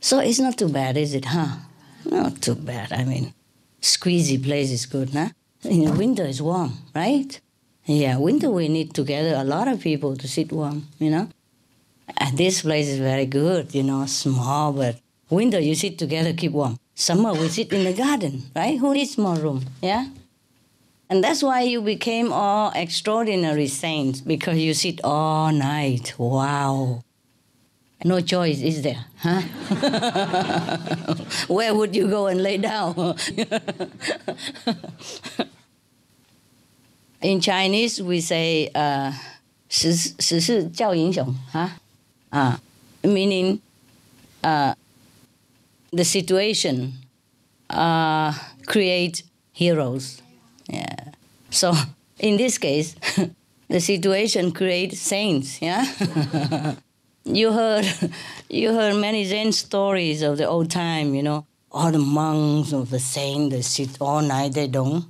So it's not too bad, is it, huh? Not too bad, I mean. Squeezy place is good, huh? In winter it's warm, right? Yeah, winter we need together a lot of people to sit warm, you know? And this place is very good, you know, small, but winter you sit together, keep warm. Summer we sit in the garden, right? Who needs more room, yeah? And that's why you became all extraordinary saints, because you sit all night. Wow. No choice, is there? Huh? Where would you go and lay down? In Chinese, we say, 时势叫英雄, huh? Meaning the situation create heroes. Yeah. So in this case, the situation creates saints. Yeah. You heard many Zen stories of the old time. You know, all the monks of the saints, they sit all night. They don't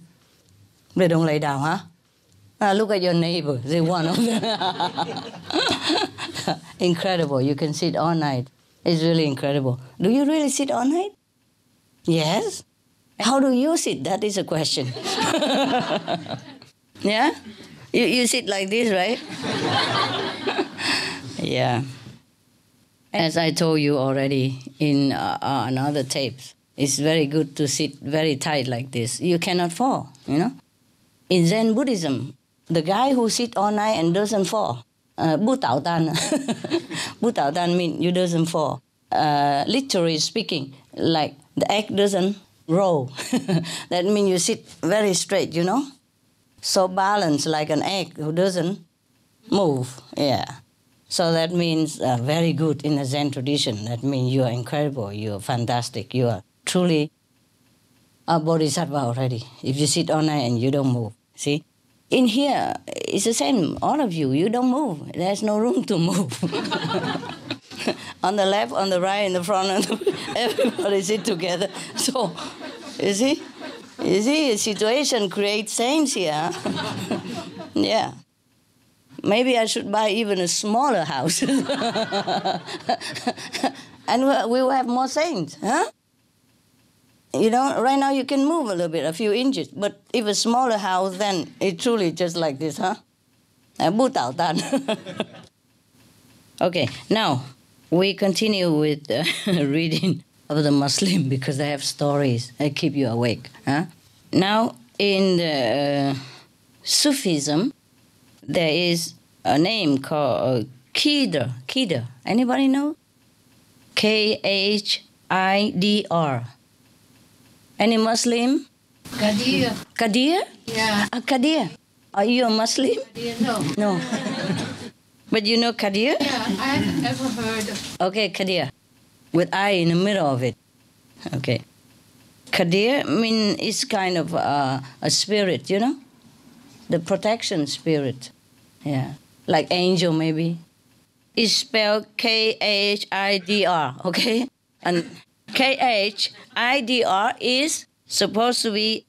lay down, huh? Look at your neighbor. They're one of them. Incredible. You can sit all night. It's really incredible. Do you really sit all night? Yes. How do you sit? That is a question. Yeah? You sit like this, right? Yeah. As I told you already in another tapes, it's very good to sit very tight like this. You cannot fall, you know? In Zen Buddhism, the guy who sit all night and doesn't fall, bu tao tan. Bu tao tan means you doesn't fall. Literally speaking, like the egg doesn't roll. That means you sit very straight, you know? So balanced like an egg who doesn't move. Yeah. So that means very good in the Zen tradition. That means you are incredible, you are fantastic, you are truly a bodhisattva already. If you sit all night and you don't move, see? In here, it's the same, all of you, you don't move. There's no room to move. On the left, on the right, in the front, everybody sit together. So, you see, the situation creates sense here. Yeah. Maybe I should buy even a smaller house. And we will have more saints, huh? You know, right now you can move a little bit, a few inches, but if a smaller house, then it's truly just like this, huh? Okay, now we continue with reading of the Muslim because they have stories that keep you awake, huh? Now, in the Sufism, there is a name called Khidr. Khidr. Anybody know? Khidr. Any Muslim? Qadir. Qadir? Yeah. Qadir. Are you a Muslim? Qadir, no. No. But you know Qadir? Yeah, I've ever heard of. Okay, Qadir. With I in the middle of it. Okay. Qadir means it's kind of a spirit, you know? The protection spirit. Yeah. Like angel, maybe. It's spelled Khidr, okay? And Khidr is supposed to be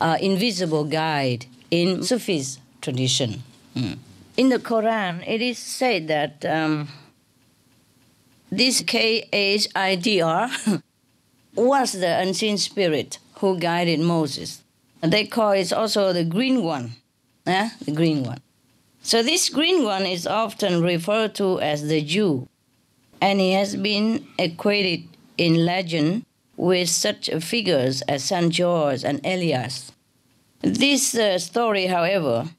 an invisible guide in Sufi's tradition. In the Quran, it is said that this Khidr was the unseen spirit who guided Moses. They call it also the green one. The green one. So this green one is often referred to as the Jew, and he has been equated in legend with such figures as St. George and Elias. This story, however,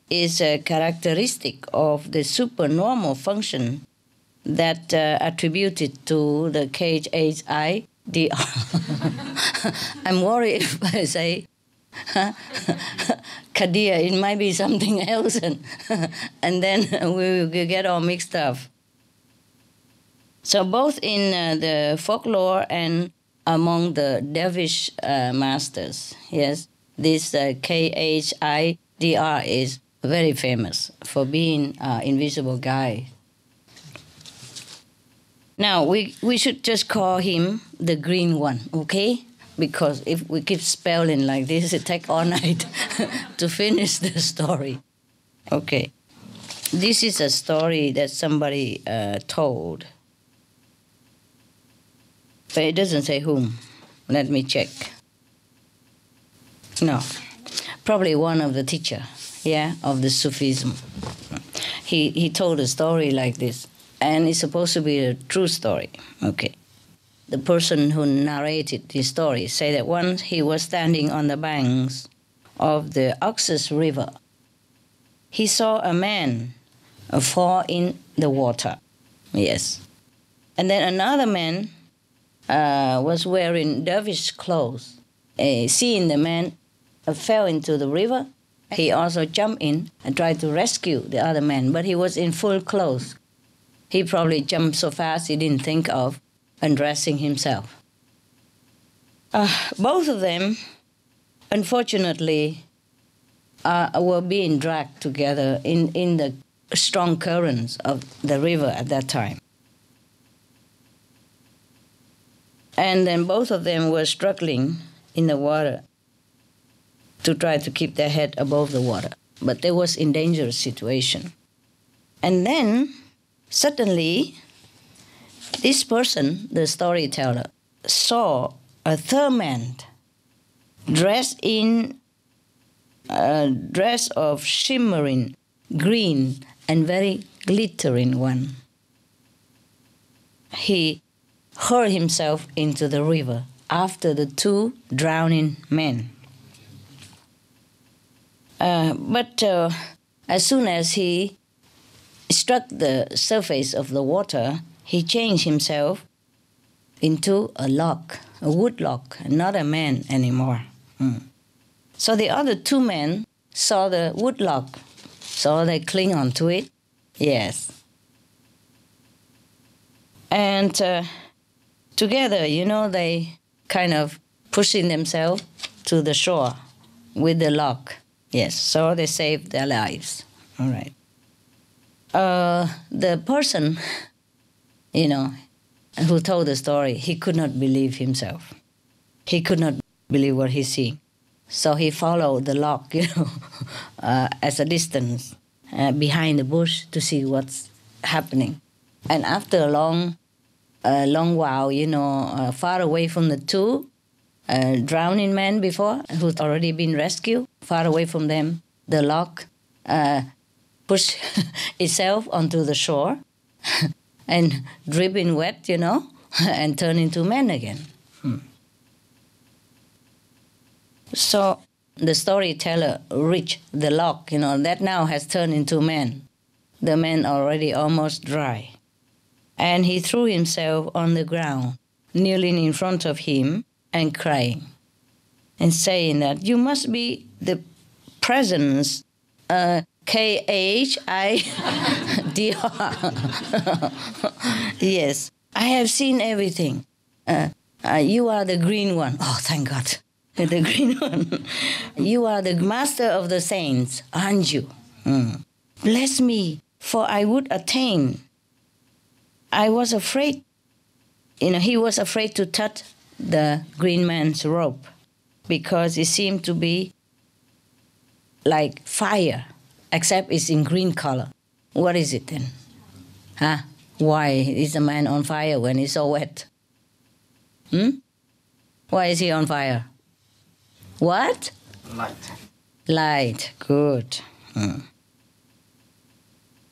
is a characteristic of the supernormal function that attributed to the Khidr. I'm worried if I say Qadir, it might be something else, and then we will get all mixed up. So both in the folklore and among the dervish masters, yes, this Khidr is very famous for being invisible guide. Now, we should just call him the green one, okay? Because if we keep spelling like this, it takes all night to finish the story. Okay. This is a story that somebody told. But it doesn't say whom. Let me check. No. Probably one of the teacher, of the Sufism. He told a story like this. And it's supposed to be a true story. Okay. The person who narrated the story said that once he was standing on the banks of the Oxus River. He saw a man fall in the water. Yes. And then another man was wearing dervish clothes. Seeing the man fell into the river, he also jumped in and tried to rescue the other man, but he was in full clothes. He probably jumped so fast he didn't think of undressing himself. Both of them, unfortunately, were being dragged together in the strong currents of the river at that time. And then both of them were struggling in the water to try to keep their head above the water. But they was in dangerous situation. And then, suddenly, this person, the storyteller, saw a third man dressed in a dress of shimmering green and very glittering one. He hurled himself into the river after the two drowning men. But as soon as he struck the surface of the water, he changed himself into a log, wood lock, not a man anymore. So the other two men saw the wood lock, so they cling onto it. Yes. And together, they kind of pushing themselves to the shore with the lock. Yes, so they saved their lives. All right. The person, who told the story, he could not believe himself. He could not believe what he see. So he followed the lock, as a distance behind the bush to see what's happening. And after a long while, far away from the two drowning men before, who'd already been rescued, far away from them, the lock pushed itself onto the shore and dripping wet, and turned into men again. So the storyteller reached the lock, that now has turned into men. The man already almost dry. And he threw himself on the ground, kneeling in front of him and crying, and saying that you must be the presence, K-H-I-D-R. Yes, I have seen everything. You are the green one. Oh, thank God. The green one. You are the master of the saints, aren't you? Bless me, for I would attain. I was afraid. He was afraid to touch the green man's rope because it seemed to be like fire, except it's in green color. What is it then? Why is a man on fire when he's so wet? Why is he on fire? What? Light. Light, good.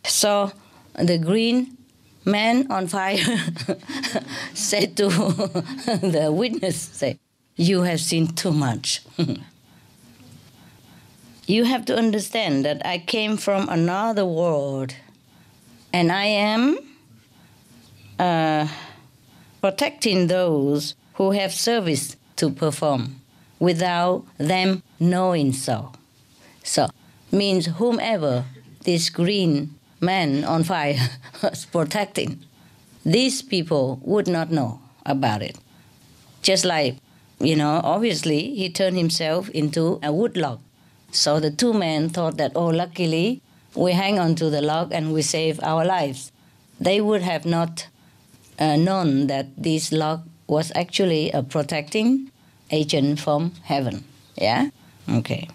So the green man on fire said to the witness, you have seen too much. You have to understand that I came from another world and I am protecting those who have service to perform without them knowing so. So, means whomever this green man on fire was protecting, these people would not know about it. Just like, obviously he turned himself into a wood log. So the two men thought that, luckily we hang on to the log and we save our lives. They would have not known that this log was actually a protecting agent from heaven. Yeah? Okay.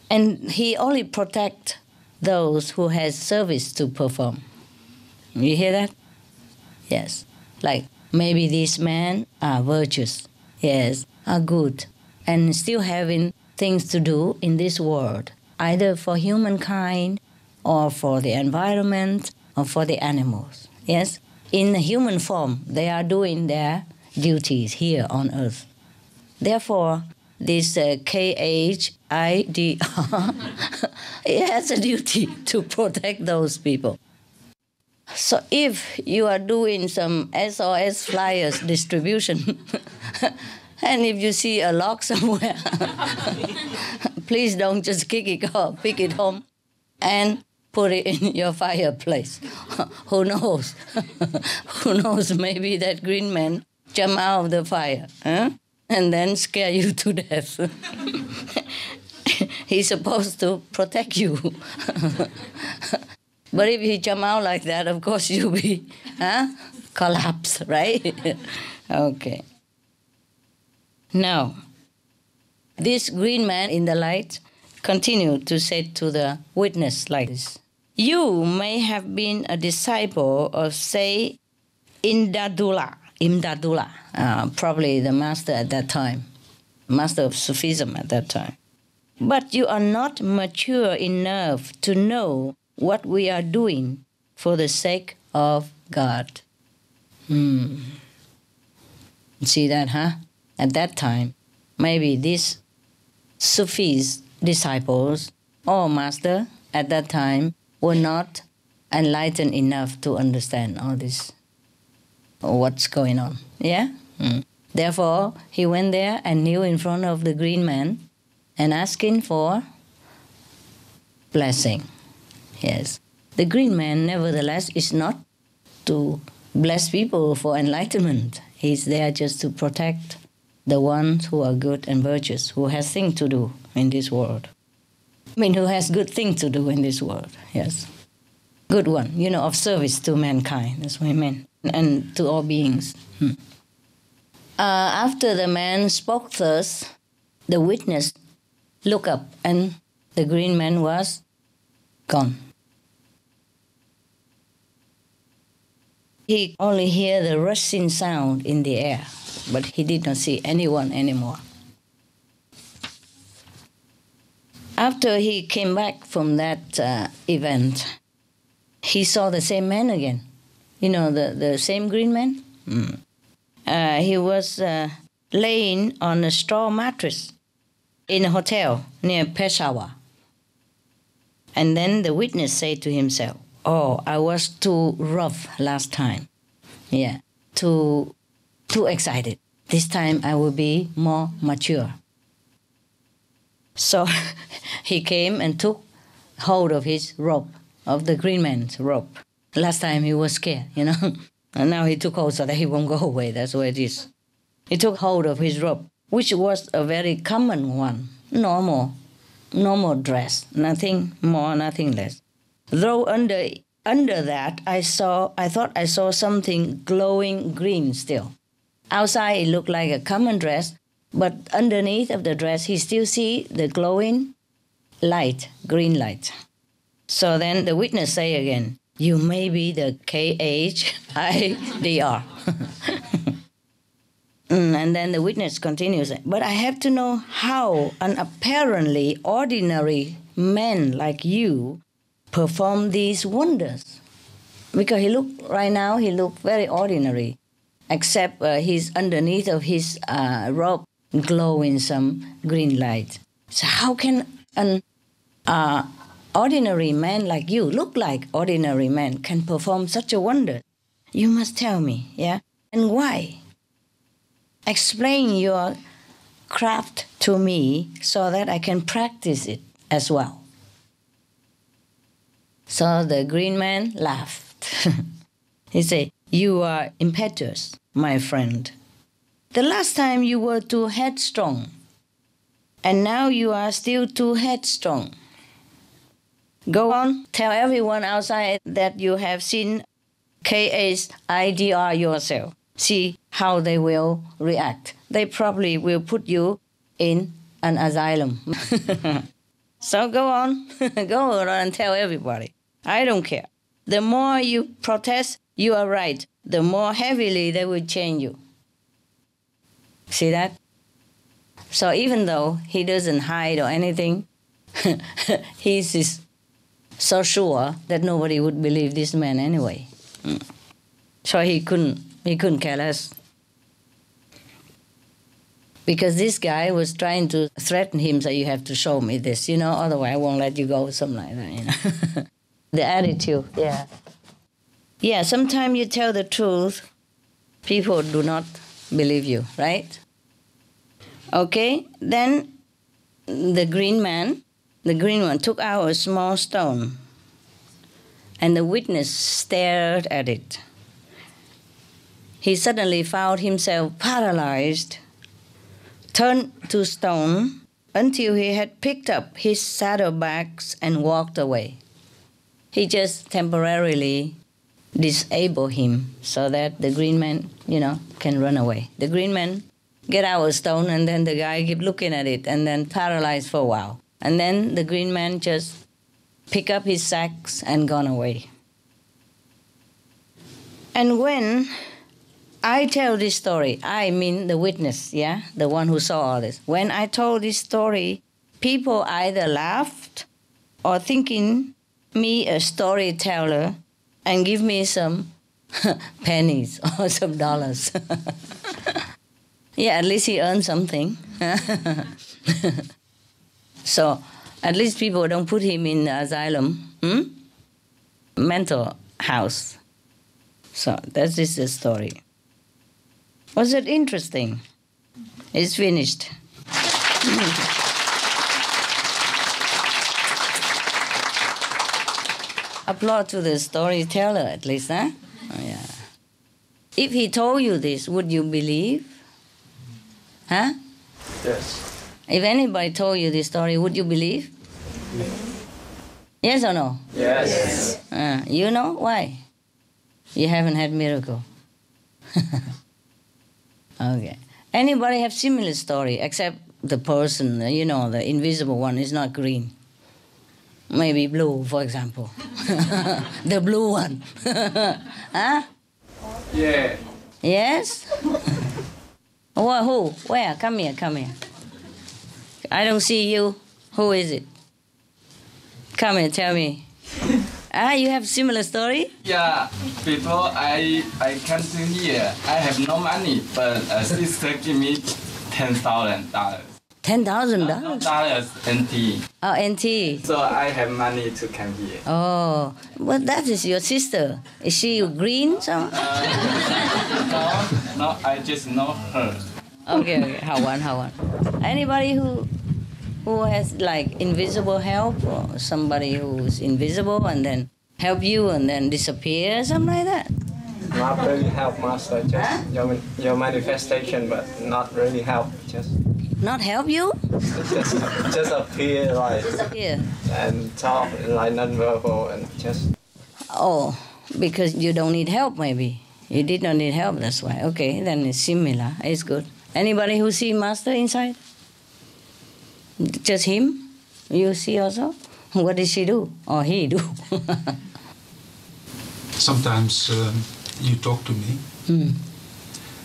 And he only protects those who has service to perform. You hear that? Yes. Like maybe these men are virtuous, yes, are good, and still having things to do in this world, either for humankind or for the environment or for the animals. Yes? In the human form, they are doing their duties here on earth. Therefore, this K-H-I-D-R, it has a duty to protect those people. So if you are doing some SOS flyers distribution, and if you see a log somewhere, please don't just kick it off, pick it home, and put it in your fireplace. Who knows? Who knows? Maybe that green man jump out of the fire, and then scare you to death. He's supposed to protect you. But if he jump out like that, of course you'll be collapse, right? Okay. Now, this green man in the light continued to say to the witness like this: you may have been a disciple of, say, Imdadullah, probably the master at that time, master of Sufism at that time. But you are not mature enough to know what we are doing for the sake of God. See that, At that time, maybe these Sufis disciples or master at that time were not enlightened enough to understand all this, what's going on. Yeah? Therefore, he went there and kneel in front of the green man and asking for blessing. Yes. The green man, nevertheless, is not to bless people for enlightenment. He's there just to protect the ones who are good and virtuous, who has things to do in this world. I mean, who has good things to do in this world, yes. Good one, of service to mankind, that's what I meant, and to all beings. After the man spoke thus, the witness looked up and the green man was gone. He only heard the rushing sound in the air, but he did not see anyone anymore. After he came back from that event, he saw the same man again. The same green man? He was laying on a straw mattress in a hotel near Peshawar. And then the witness said to himself, "Oh, I was too rough last time. Yeah, too excited. This time I will be more mature." So he came and took hold of his rope, of the green man's rope. Last time he was scared, and now he took hold so that he won't go away. That's what it is. He took hold of his rope, which was a very common one, normal dress, nothing more, nothing less. Though under that, I thought I saw something glowing green still. Outside, it looked like a common dress, but underneath of the dress, he still see the glowing light, green light. So then the witness say again, "You may be the KHIDR." And then the witness continues, "But I have to know how an apparently ordinary man like you perform these wonders." Because he looked very ordinary, except he's underneath of his robe glowing some green light. So how can an ordinary man like you, look like ordinary man, can perform such a wonder? You must tell me, yeah? And why? Explain your craft to me so that I can practice it as well. So the green man laughed. He said, "You are impetuous, my friend. The last time you were too headstrong, and now you are still too headstrong. Go on, tell everyone outside that you have seen KHIDR yourself. See how they will react. They probably will put you in an asylum." So go on, go on and tell everybody. I don't care. The more you protest, you are right, the more heavily they will chain you. See that? So even though he doesn't hide or anything, he's so sure that nobody would believe this man anyway. So he couldn't care less. Because this guy was trying to threaten him, so you have to show me this, otherwise I won't let you go, something like that, The attitude, yeah. Yeah, sometimes you tell the truth, people do not believe you, right? Okay, then the green one took out a small stone, and the witness stared at it. He suddenly found himself paralyzed, turned to stone until he had picked up his saddlebags and walked away. He just temporarily disabled him so that the green man, can run away. The green man get out a stone, and then the guy keep looking at it and then paralyzed for a while. And then the green man just pick up his sacks and gone away. And when I tell this story, I mean the witness, yeah, the one who saw all this. When I told this story, people either laughed or thinking me a storyteller and give me some pennies or some dollars. Yeah, at least he earned something. So at least people don't put him in the asylum, mental house. So that is the story. Was it interesting? It's finished. Applaud to the storyteller, at least, huh? Oh, yeah. If he told you this, would you believe? Huh? Yes. If anybody told you this story, would you believe? Yes or no? Yes. You know why? You haven't had miracle. Okay. Anybody have similar story except the person, the invisible one is not green. Maybe blue, for example. The blue one. Huh? Yeah. Yes? Who? Where? Come here. I don't see you. Who is it? Come here, tell me. You have similar story? Yeah. Before I come to here, I have no money, but a sister give me $10,000. $10,000? NT. Oh, NT. So I have money to come here. Oh, well, that is your sister. Is she green? So? No, I just know her. Okay. How one. Anybody who has like invisible help, or somebody who's invisible and then help you and then disappear, something like that? Not really help, Master. Just your manifestation, but not really help. Just not help you? Just appear like disappear and talk like non-verbal and just. Oh, because you don't need help, maybe. You did not need help, that's why. Okay, then it's similar. It's good. Anybody who see Master inside? Just him? You see also? What did she do? Or he do? Sometimes you talk to me.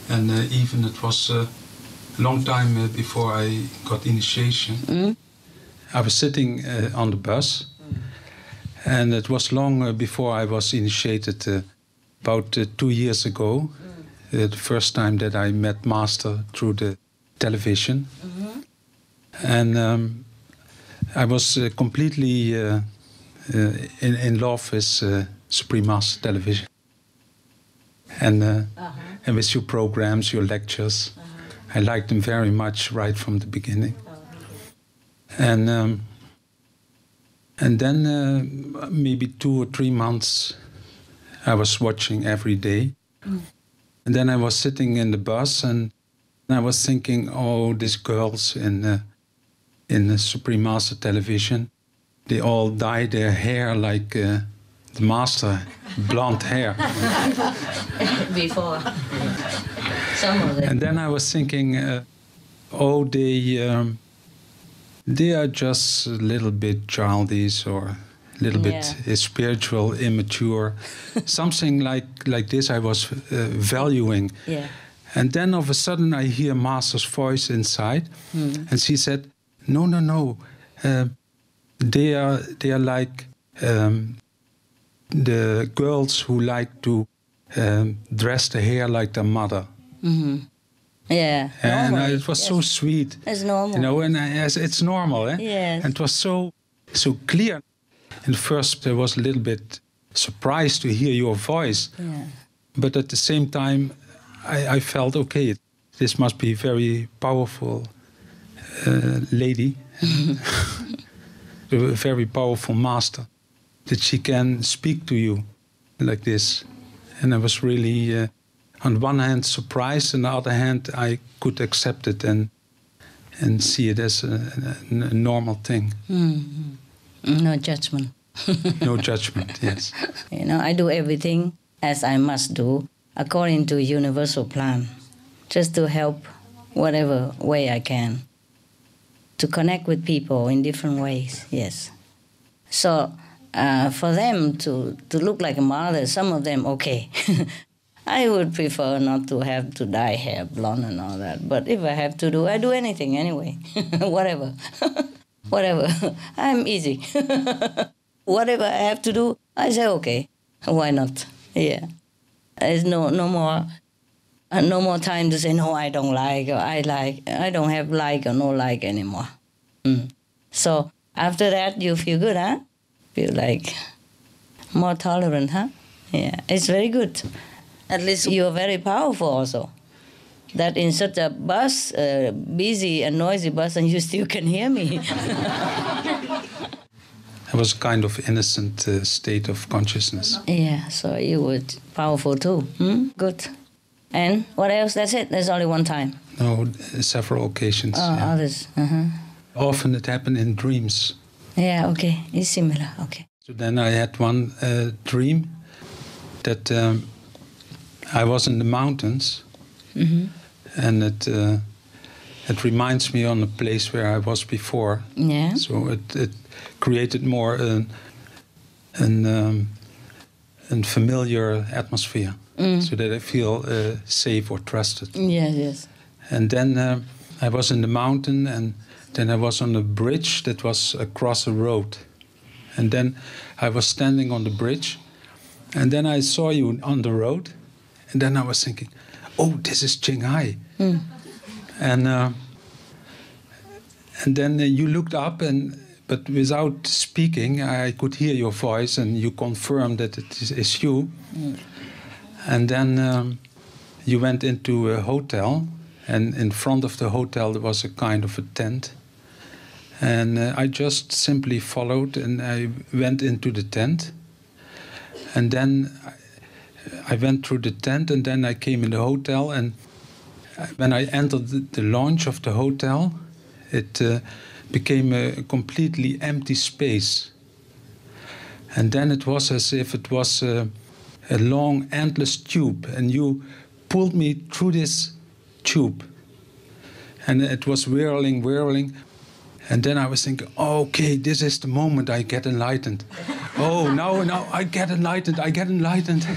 And even it was a long time before I got initiation. I was sitting on the bus. And it was long before I was initiated, about 2 years ago. The first time that I met Master through the television. And I was completely in love with Supreme Master Television. And with your programs, your lectures. I liked them very much right from the beginning. And then maybe 2 or 3 months I was watching every day. And then I was sitting in the bus and I was thinking, oh, these girls in the Supreme Master Television, they all dye their hair like the Master, blonde hair. Before. Some of them. And then I was thinking, they are just a little bit childish or a little bit spiritual, immature. Something like this I was valuing. Yeah. And then all of a sudden I hear Master's voice inside, and she said, no, they are like the girls who like to dress the hair like their mother. Yeah. And normally, it was so sweet. It's normal. And it's normal, eh? Yes. And it was so clear. And first I was a little bit surprised to hear your voice. Yeah. But at the same time, I felt, okay, this must be a very powerful lady, a very powerful Master, that she can speak to you like this. And I was really, on one hand, surprised, on the other hand, I could accept it and see it as a normal thing. No judgment. No judgment, yes. I do everything as I must do, according to universal plan, just to help whatever way I can, to connect with people in different ways, yes. So for them to look like a mother, some of them, okay. I would prefer not to have to dye hair blonde and all that, but if I have to do, I do anything anyway, whatever. Whatever, I'm easy. Whatever I have to do, I say, okay, why not? Yeah. There's no more time to say, no, I don't like, or I like. I don't have like or no like anymore. So after that, you feel good, huh? Feel like more tolerant, huh? Yeah, it's very good. At least you're very powerful also. that in such a bus, busy and noisy bus, and you still can hear me. It was a kind of innocent state of consciousness. Yeah, so you were powerful too. Good. And what else? That's it? There's only one time? No, several occasions. Oh, yeah. Others. Often it happened in dreams. Yeah, okay. It's similar. Okay. So then I had one dream that I was in the mountains, and it reminds me on a place where I was before. Yeah. So it created more an familiar atmosphere, so that I feel safe or trusted. Yes, yes. And then I was in the mountain, and then I was on a bridge that was across a road. And then I was standing on the bridge, and then I saw you on the road, and then I was thinking, oh, this is Qinghai. And then you looked up, but without speaking, I could hear your voice, and you confirmed that it is you. And then you went into a hotel, and in front of the hotel there was a kind of a tent. And I just simply followed, and I went into the tent. And then I went through the tent, and then I came in the hotel. And when I entered the lounge of the hotel, it became a completely empty space. And then it was as if it was a long, endless tube, and you pulled me through this tube. And it was whirling, whirling. And then I was thinking, oh, okay, this is the moment I get enlightened. Oh, now I get enlightened, I get enlightened.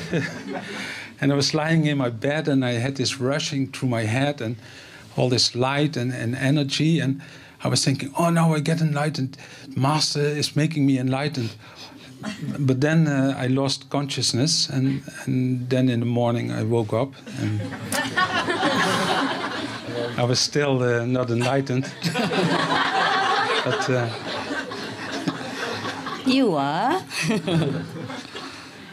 And I was lying in my bed, and I had this rushing through my head, and all this light and energy. And I was thinking, oh, now I get enlightened. Master is making me enlightened. But then I lost consciousness, and then in the morning I woke up, and I was still not enlightened. But you are.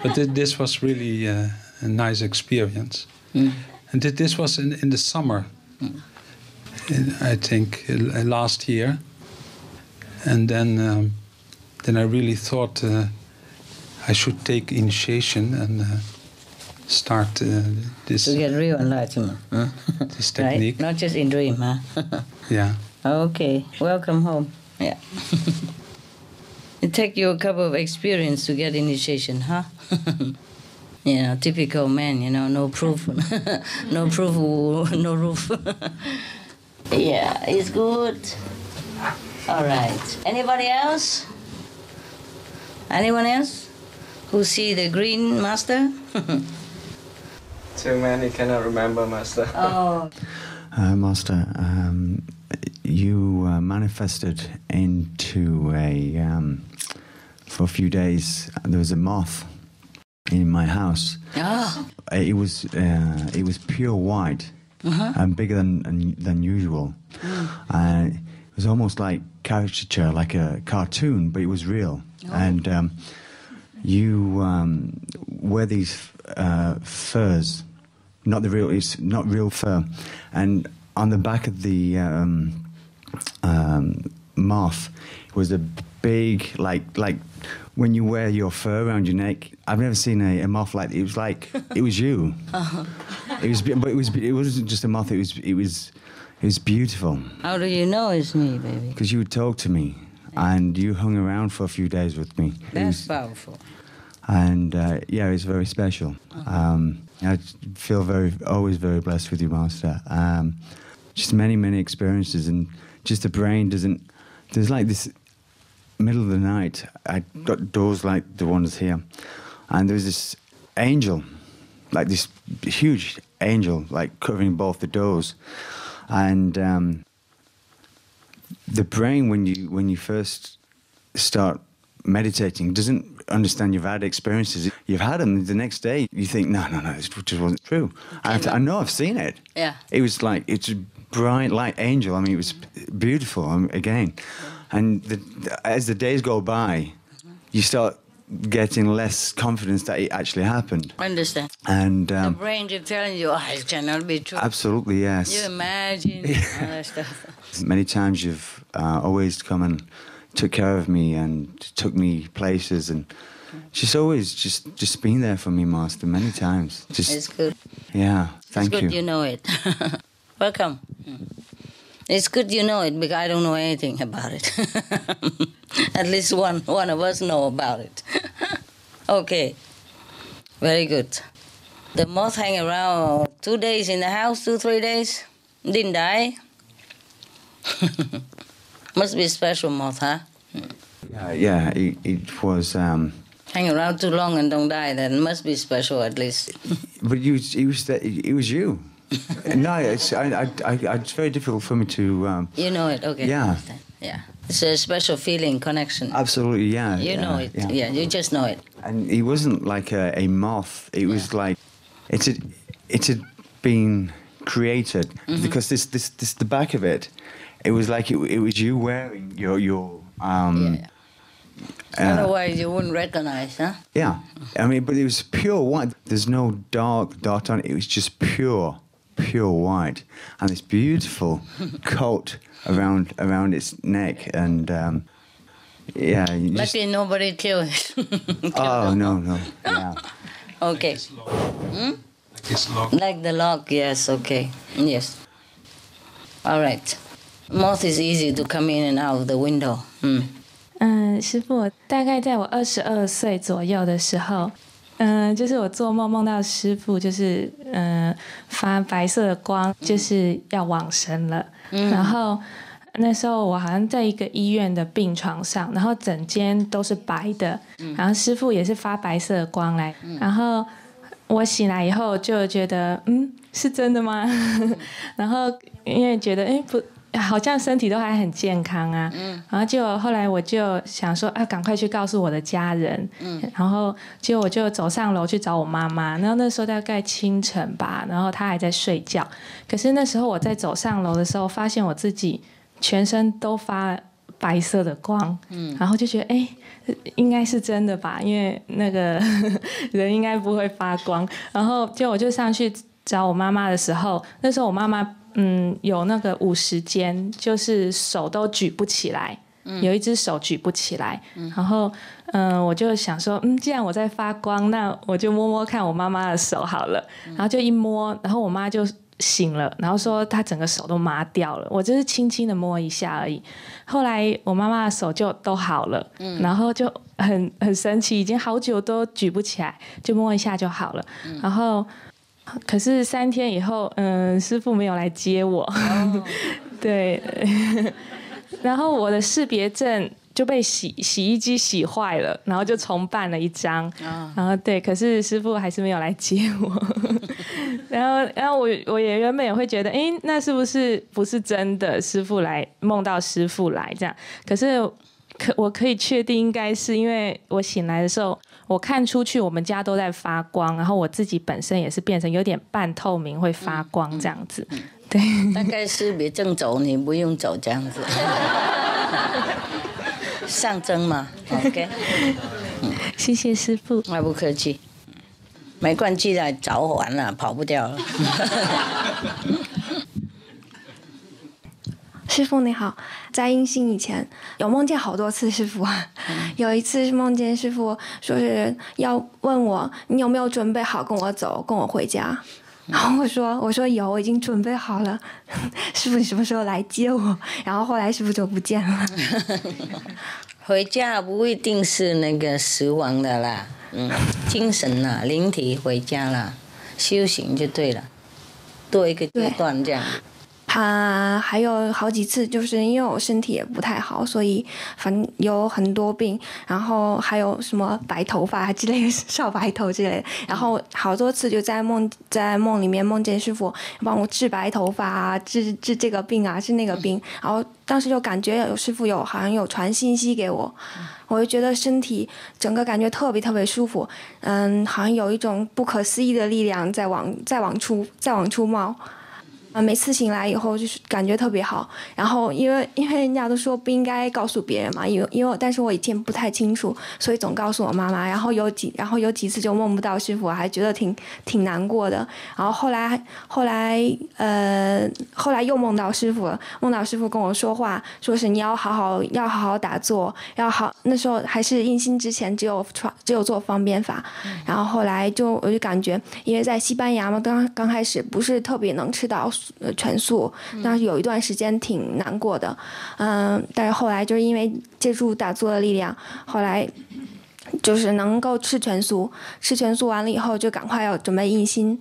But this was really a nice experience. And this was in the summer, I think, last year. And then I really thought I should take initiation and start this. To get real enlightenment. This technique. Right? Not just in dream, huh? Yeah. Okay. Welcome home. Yeah. It take you a couple of experience to get initiation, huh? Typical man, no proof. No proof, no roof. Yeah, it's good. All right. Anybody else? Anyone else who see the green master? Too many, cannot remember, Master. Oh. Master, you manifested into for a few days, there was a moth in my house. Oh. It was pure white and bigger than usual. It was almost like caricature, like a cartoon, but it was real. Oh. And you wear these furs, it's not real fur, and on the back of the moth was a big, like when you wear your fur around your neck. I've never seen a moth like it was you. It wasn't just a moth. It was beautiful. How do you know it's me, baby? Because you would talk to me, and you hung around for a few days with me. That's powerful. And it's very special. I feel always very blessed with you, Master. Just many experiences, and just the brain doesn't. There's like this middle of the night. I got doors like the ones here, and there was this angel, like this huge angel, like covering both the doors, and the brain when you first start meditating doesn't understand you've had experiences. You've had them. The next day you think, no, this just wasn't true. I know I've seen it. Yeah. It was like, it's a bright light angel. I mean, it was beautiful again. And as the days go by, you start getting less confidence that it actually happened. I understand. And the brain is telling you, it cannot be true. Absolutely, yes. You imagine all that stuff. Many times you've always come and took care of me and took me places, and she's always just been there for me, Master, many times. It's good. Yeah, thank you. It's good you know it. Welcome. It's good you know it because I don't know anything about it. At least one of us know about it. Okay. Very good. The moth hang around 2 days in the house, 2-3 days. Didn't die. Must be a special moth, huh? Yeah, it was... hang around too long and don't die, then must be special at least. But it was you. No, it's very difficult for me to... you know it, okay. Yeah. Yeah. It's a special feeling, connection. Absolutely, yeah. You know it, yeah, you just know it. And it wasn't like a moth. It was like... It had been created, because this the back of it, it was like it was you wearing your Otherwise you wouldn't recognize, huh? Yeah. I mean, but it was pure white. There's no dark dot on it. It was just pure white, and this beautiful coat around its neck, and Luckily nobody killed it. Oh no. Yeah. Okay. Like the log, yes. Okay. Yes. All right. Moth is easy to come in and out of the window. 师父，大概在我22岁左右的时候，就是我做梦到师父，就是发白色的光，就是要往生了。然后那时候我好像在一个医院的病床上，然后整间都是白的，然后师父也是发白色的光来，然后我醒来以后就觉得，是真的吗？然后因为觉得，不。好像身体都还很健康啊，然后就后来我就想说赶快去告诉我的家人，然后结果我就走上楼去找我妈妈，然后那时候大概清晨吧，然后她还在睡觉，可是那时候我在走上楼的时候，发现我自己全身都发白色的光，然后就觉得应该是真的吧，因为那个人应该不会发光，然后结果我就上去找我妈妈的时候，那时候我妈妈有那个50肩，就是手都举不起来，有一只手举不起来，然后我就想说既然我在发光，那我就摸摸看我妈妈的手好了，然后就一摸，然后我妈就醒了，然后说她整个手都麻掉了，我就是轻轻的摸一下而已，后来我妈妈的手就都好了，然后就很神奇，已经好久都举不起来，就摸一下就好了，然后可是3天以后，师父没有来接我，对，然后我的识别证就被洗衣机洗坏了，然后就重办了一张，然后对，可是师父还是没有来接我，然后我也原本也会觉得，那是不是真的师父来梦到师父来这样？可是我可以确定，应该是因为我醒来的时候，我看出去我们家都在发光，然后我自己本身也是变成有点半透明，会发光这样子。对，大概识别证走，你不用走这样子，象征嘛。OK， 谢谢师父。不客气，没关系的，早完了，跑不掉了。师父你好，在阴性以前有梦见好多次师父，有一次是梦见师父说是要问我你有没有准备好跟我走，跟我回家，然后我说有，我已经准备好了，师父你什么时候来接我？然后后来师父就不见了。回家不一定是那个死亡的啦，精神啦、灵体回家啦，修行就对了，多一个阶段这样。还有好几次，就是因为我身体也不太好，所以反正有很多病，然后还有什么白头发之类的，少白头之类的，然后好多次就在梦里面梦见师父帮我治白头发啊，治这个病啊，治那个病，然后当时就感觉有师父好像有传信息给我，我就觉得身体整个感觉特别特别舒服，好像有一种不可思议的力量在往出冒。每次醒来以后就是感觉特别好，然后因为人家都说不应该告诉别人嘛，但是我以前不太清楚，所以总告诉我妈妈，然后有几次就梦不到师父，我还觉得挺难过的。然后后来又梦到师父了，梦到师父跟我说话，说是你要好好打坐，那时候还是印心之前只有做方便法，然后后来我就感觉，因为在西班牙嘛，刚开始不是特别能吃到全素，但是有一段时间挺难过的，但是后来就是因为借助打坐的力量，后来就是能够吃全素完了以后就赶快要准备印心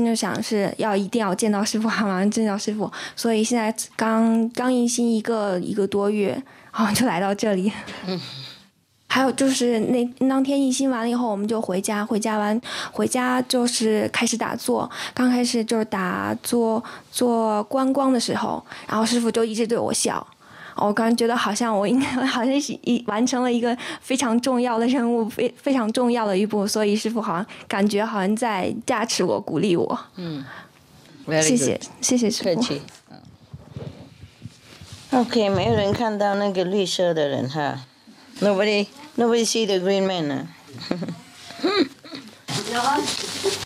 就想是一定要见到师父，马上见到师父，所以现在刚印心一个多月，然后就来到这里。还有就是当天印心完了以后，我们就回家就是开始打坐。刚开始就是打坐做观光的时候，然后师父就一直对我笑。我刚觉得好像是完成了一个非常重要的任务，非常重要的一步，所以师父感觉好像在加持我，鼓励我。谢谢师父。OK， 没有人看到那个绿色的人哈。Nobody see the green man 啊？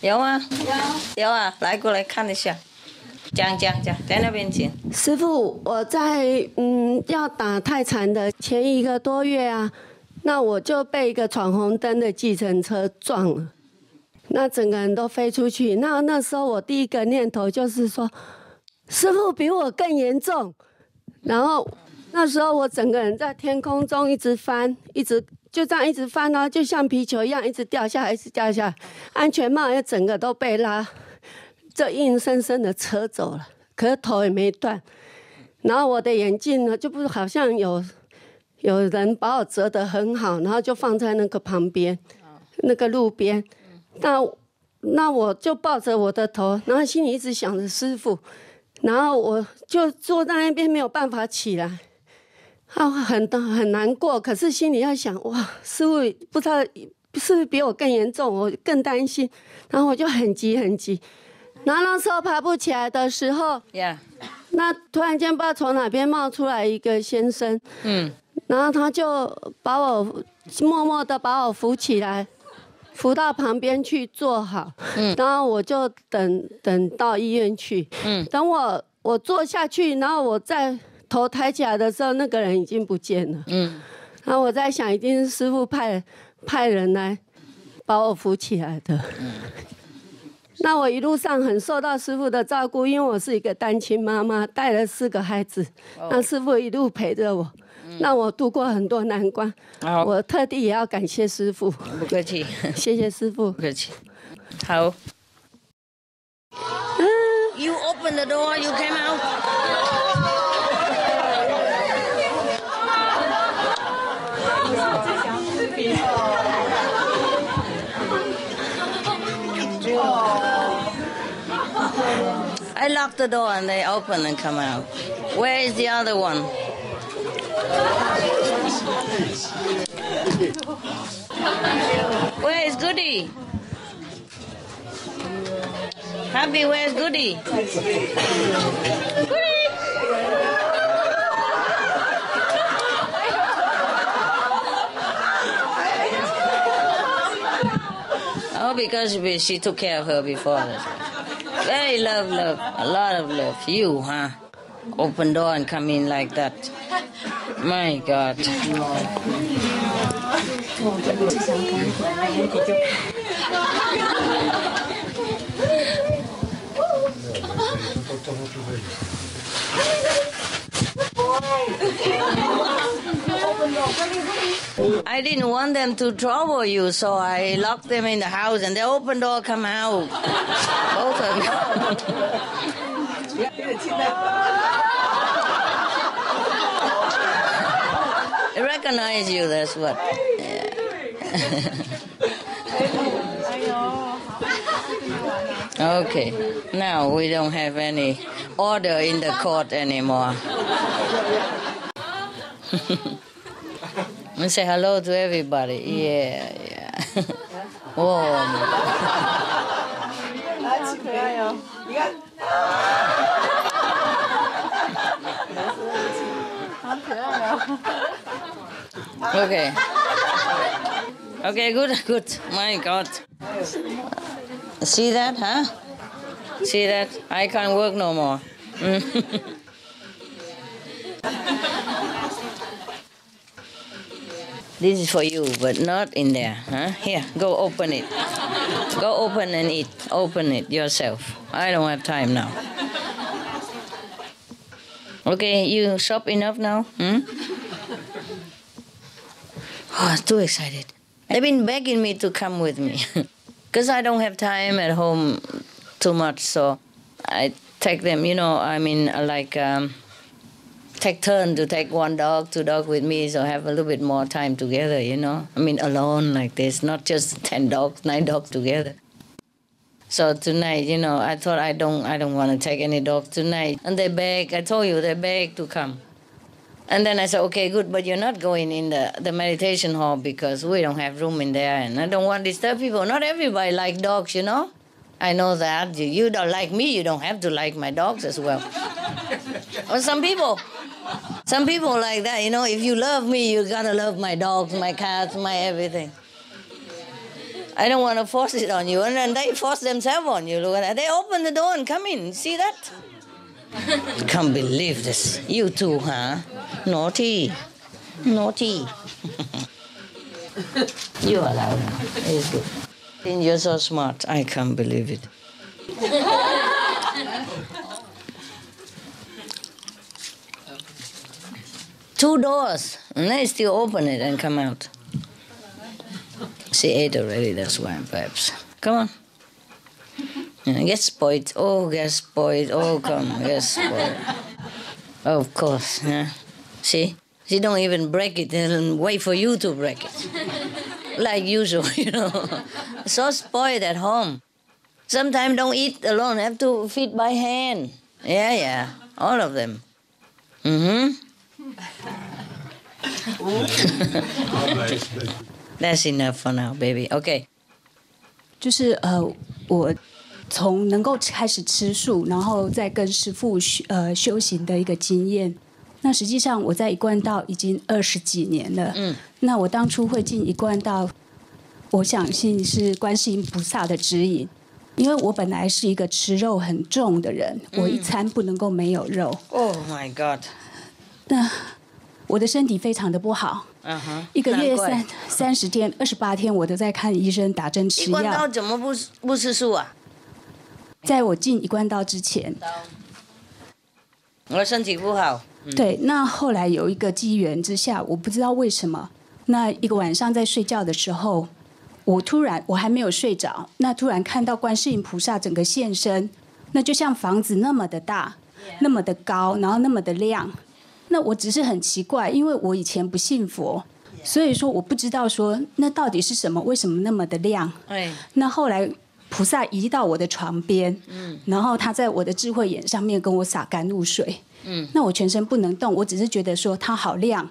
有啊，来过来看一下，讲，在那边请。师父，我在要打太惨的前1个多月啊，那我就被一个闯红灯的计程车撞了，那整个人都飞出去。那时候我第一个念头就是说，师父比我更严重，然后。那时候我整个人在天空中一直翻，就这样一直翻，然后就像皮球一样一直掉下来，安全帽也整个都被拉，就硬生生的扯走了，可是头也没断。然后我的眼镜呢，就不是好像有人把我折得很好，然后就放在那个旁边，那个路边。那我就抱着我的头，然后心里一直想着师父，然后我就坐在那边没有办法起来。很难过，可是心里要想，哇，师父不知道是不是比我更严重，我更担心，然后我就很急，然后那时候爬不起来的时候，那突然间不知道从哪边冒出来一个先生，然后他就默默的把我扶起来，扶到旁边去坐好，然后我就等到医院去，等我坐下去，然后我再头抬起来的时候，那个人已经不见了。然后我在想，一定是师父派人来把我扶起来的。那我一路上很受到师父的照顾，因为我是一个单亲妈妈，带了4个孩子，那师父一路陪着我，让我度过很多难关。我特地也要感谢师父。不客气，谢谢师父。不客气。好。You open the door, you came out. I locked the door and they open and come out. Where is the other one? Where is Goody? Happy, where's Goody? Goody! Oh, because she took care of her before. Very love, a lot of love. You, huh? Open door and come in like that. My God. I didn't want them to trouble you, so I locked them in the house and the open door come out. Both of them. I recognize you, that's what. Yeah. Okay, now we don't have any order in the court anymore. And say hello to everybody. Yeah. Oh. 可爱哦！你看，好可爱哦。Okay. Okay, good. My God. See that, huh? See that? I can't work no more. This is for you, but not in there, huh? Here, go open it. Go open and eat. Open it yourself. I don't have time now. Okay, you shop enough now? Oh, too excited. They've been begging me to come with me. Because I don't have time at home too much, so I take them, take turn to take 1 dog, 2 dogs with me, so have a little bit more time together, alone like this, not just 10 dogs, 9 dogs together. So tonight, I thought I don't want to take any dogs tonight. And they beg, I told you, they beg to come. And then I said, okay, good, but you're not going in the meditation hall because we don't have room in there, and I don't want to disturb people. Not everybody like dogs, I know that. You don't like me, you don't have to like my dogs as well. Or some people like that, if you love me, you gotta love my dogs, my cats, my everything. I don't want to force it on you, and then they force themselves on you. Look at that. They open the door and come in. See that? Can't believe this. You too, huh? Naughty. You are loud. It's good. You're so smart. I can't believe it. Two doors, and they still open it and come out. She ate already, that's why, perhaps. Come on. Get spoiled. Oh, get spoiled. Oh, come, get spoiled. Of course, yeah. See? She don't even break it and wait for you to break it. Like usual, So spoiled at home. Sometimes don't eat alone, have to feed by hand. Yeah, all of them. That's enough for now, baby. Okay. 就是我从能够开始吃素，然后再跟师父修行的一个经验。那实际上我在一贯道已经20几年了。那我当初会进一贯道，我相信是观世音菩萨的指引，因为我本来是一个吃肉很重的人，我一餐不能够没有肉。Oh my God！ 那我的身体非常的不好。1个月30天、28天，我都在看医生、打针、吃药。一贯道怎么不吃素啊？在我进一贯道之前，我身体不好。对，那后来有一个机缘之下，我不知道为什么，那一个晚上在睡觉的时候，我还没有睡着，那突然看到观世音菩萨整个现身，那就像房子那么的大，那么的高，然后那么的亮。那我只是很奇怪，因为我以前不信佛，所以说我不知道说那到底是什么，为什么那么的亮？那后来菩萨移到我的床边，然后他在我的智慧眼上面跟我洒甘露水，那我全身不能动，我只是觉得说它好亮，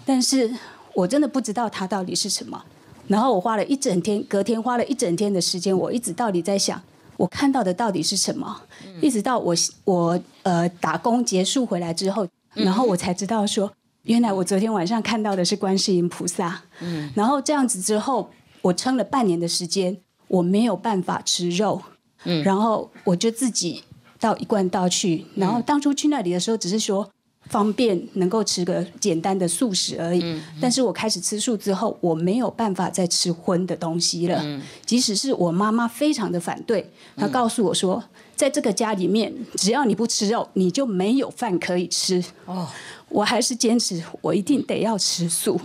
但是我真的不知道它到底是什么。然后我花了一整天，隔天花了一整天的时间，我一直到底在想我看到的到底是什么，一直到我打工结束回来之后。然后我才知道说，原来我昨天晚上看到的是观世音菩萨。然后这样子之后，我撑了半年的时间，我没有办法吃肉。然后我就自己到一贯道去。然后当初去那里的时候，只是说方便能够吃个简单的素食而已。但是我开始吃素之后，我没有办法再吃荤的东西了。即使是我妈妈非常的反对，她告诉我说，在这个家里面，只要你不吃肉，你就没有饭可以吃。我还是坚持，我一定得要吃素。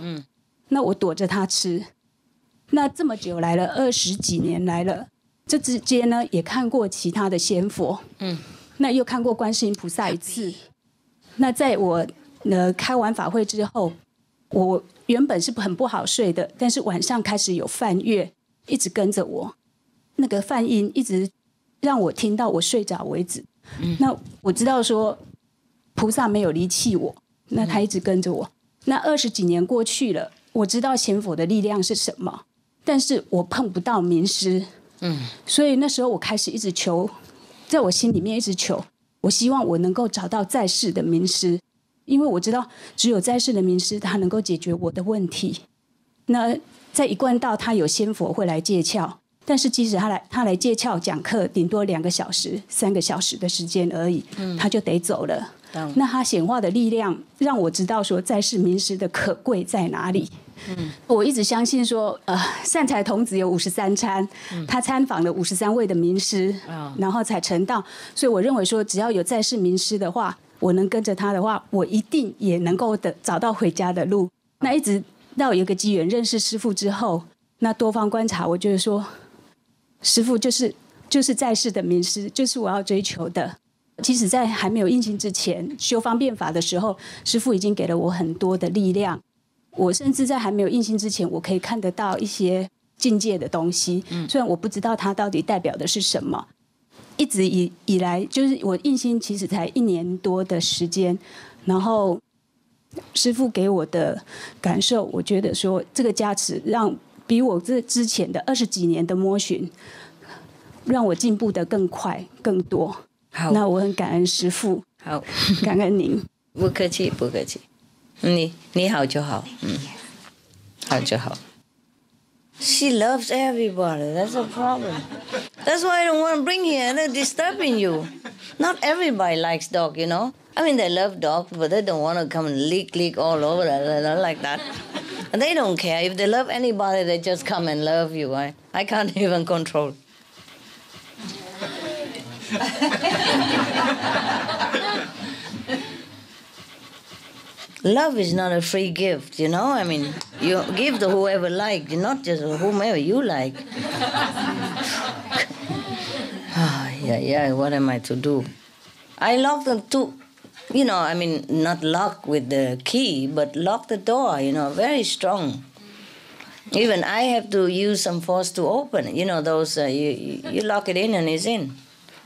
那我躲着他吃。那这么久来了，20几年来了，这之间呢，也看过其他的仙佛。那又看过观世音菩萨一次。那在我开完法会之后，我原本是很不好睡的，但是晚上开始有梵乐一直跟着我，那个梵音一直让我听到我睡着为止。那我知道说菩萨没有离弃我，那他一直跟着我。那20几年过去了，我知道仙佛的力量是什么，但是我碰不到名师。所以那时候我开始一直求在我心里面一直求，我希望我能够找到在世的名师，因为我知道只有在世的名师，他能够解决我的问题。那在一贯道，他有仙佛会来借窍，但是即使他来借窍讲课，顶多2个小时、3个小时的时间而已，他就得走了。那他显化的力量让我知道说在世名师的可贵在哪里。我一直相信说，善财童子有53参，他参访了53位的名师，然后才成道。所以我认为说，只要有在世名师的话，我能跟着他的话，我一定也能够找到回家的路。那一直到有一个机缘认识师父之后，那多方观察，我觉得说，师父就是在世的名师，就是我要追求的。其实在还没有印心之前，修方便法的时候，师父已经给了我很多的力量。我甚至在还没有印心之前，我可以看得到一些境界的东西，虽然我不知道它到底代表的是什么。一直以来，就是我印心其实才1年多的时间，然后师父给我的感受，我觉得说这个加持让比我之前的20几年的摸寻，让我进步得更快更多。好，那我很感恩师父，好，感恩您。不客气，不客气。你好就好，好就好。She loves everybody. That's a problem. That's why I don't want to bring here. They're disturbing you. Not everybody likes dog, you know. I mean, they love dogs, but they don't want to come and lick all over. They don't like that. And they don't care. If they love anybody, they just come and love you. I can't even control. Love is not a free gift, you know. I mean, you give to whoever like, not just whomever you like. Yeah, what am I to do? I lock them too, you know, I mean, not lock with the key, but lock the door, you know, very strong. Even I have to use some force to open it. You know, those, you lock it in and it's in.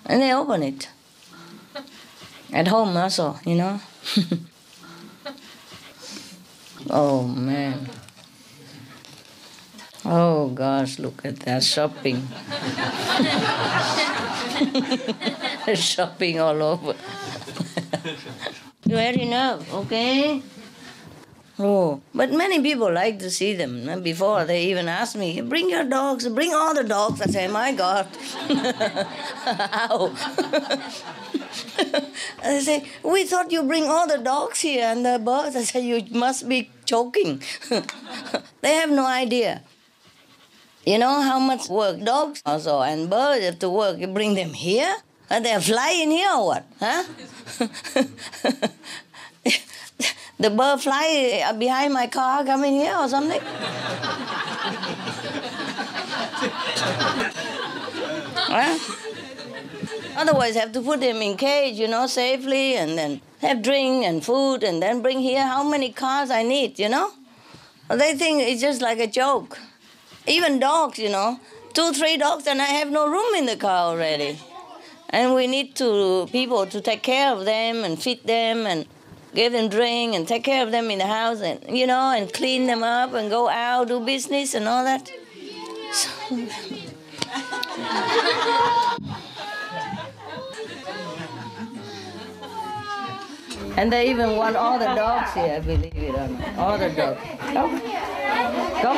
And they open it. At home also, you know. Oh, man. Oh, gosh, look at that shopping. Shopping all over. You had enough, okay? Oh, but many people like to see them. Before, they even asked me, bring your dogs, bring all the dogs. I say, my God. How? They say, we thought you bring all the dogs here and the birds. I say, you must be joking. They have no idea. You know how much work dogs also and birds have to work. You bring them here? And they're flying here or what? Huh? The bird fly behind my car coming here or something? Huh? Otherwise, have to put them in cage, you know, safely, and then have drink and food, and then bring here how many cars I need, you know? They think it's just like a joke. Even dogs, you know, 2, 3 dogs, and I have no room in the car already. And we need people to take care of them and feed them and give them drink and take care of them in the house, and, you know, and clean them up and go out, do business and all that. So, and they even want all the dogs here, believe it or not. All the dogs. Go. Go.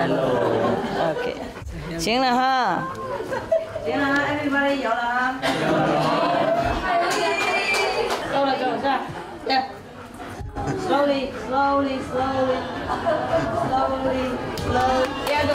Hello. OK， 行了哈，行了哈 ，everybody 有了哈。够了，够了，下，对。Slowly, slowly, slowly, slowly, slowly. 第二种。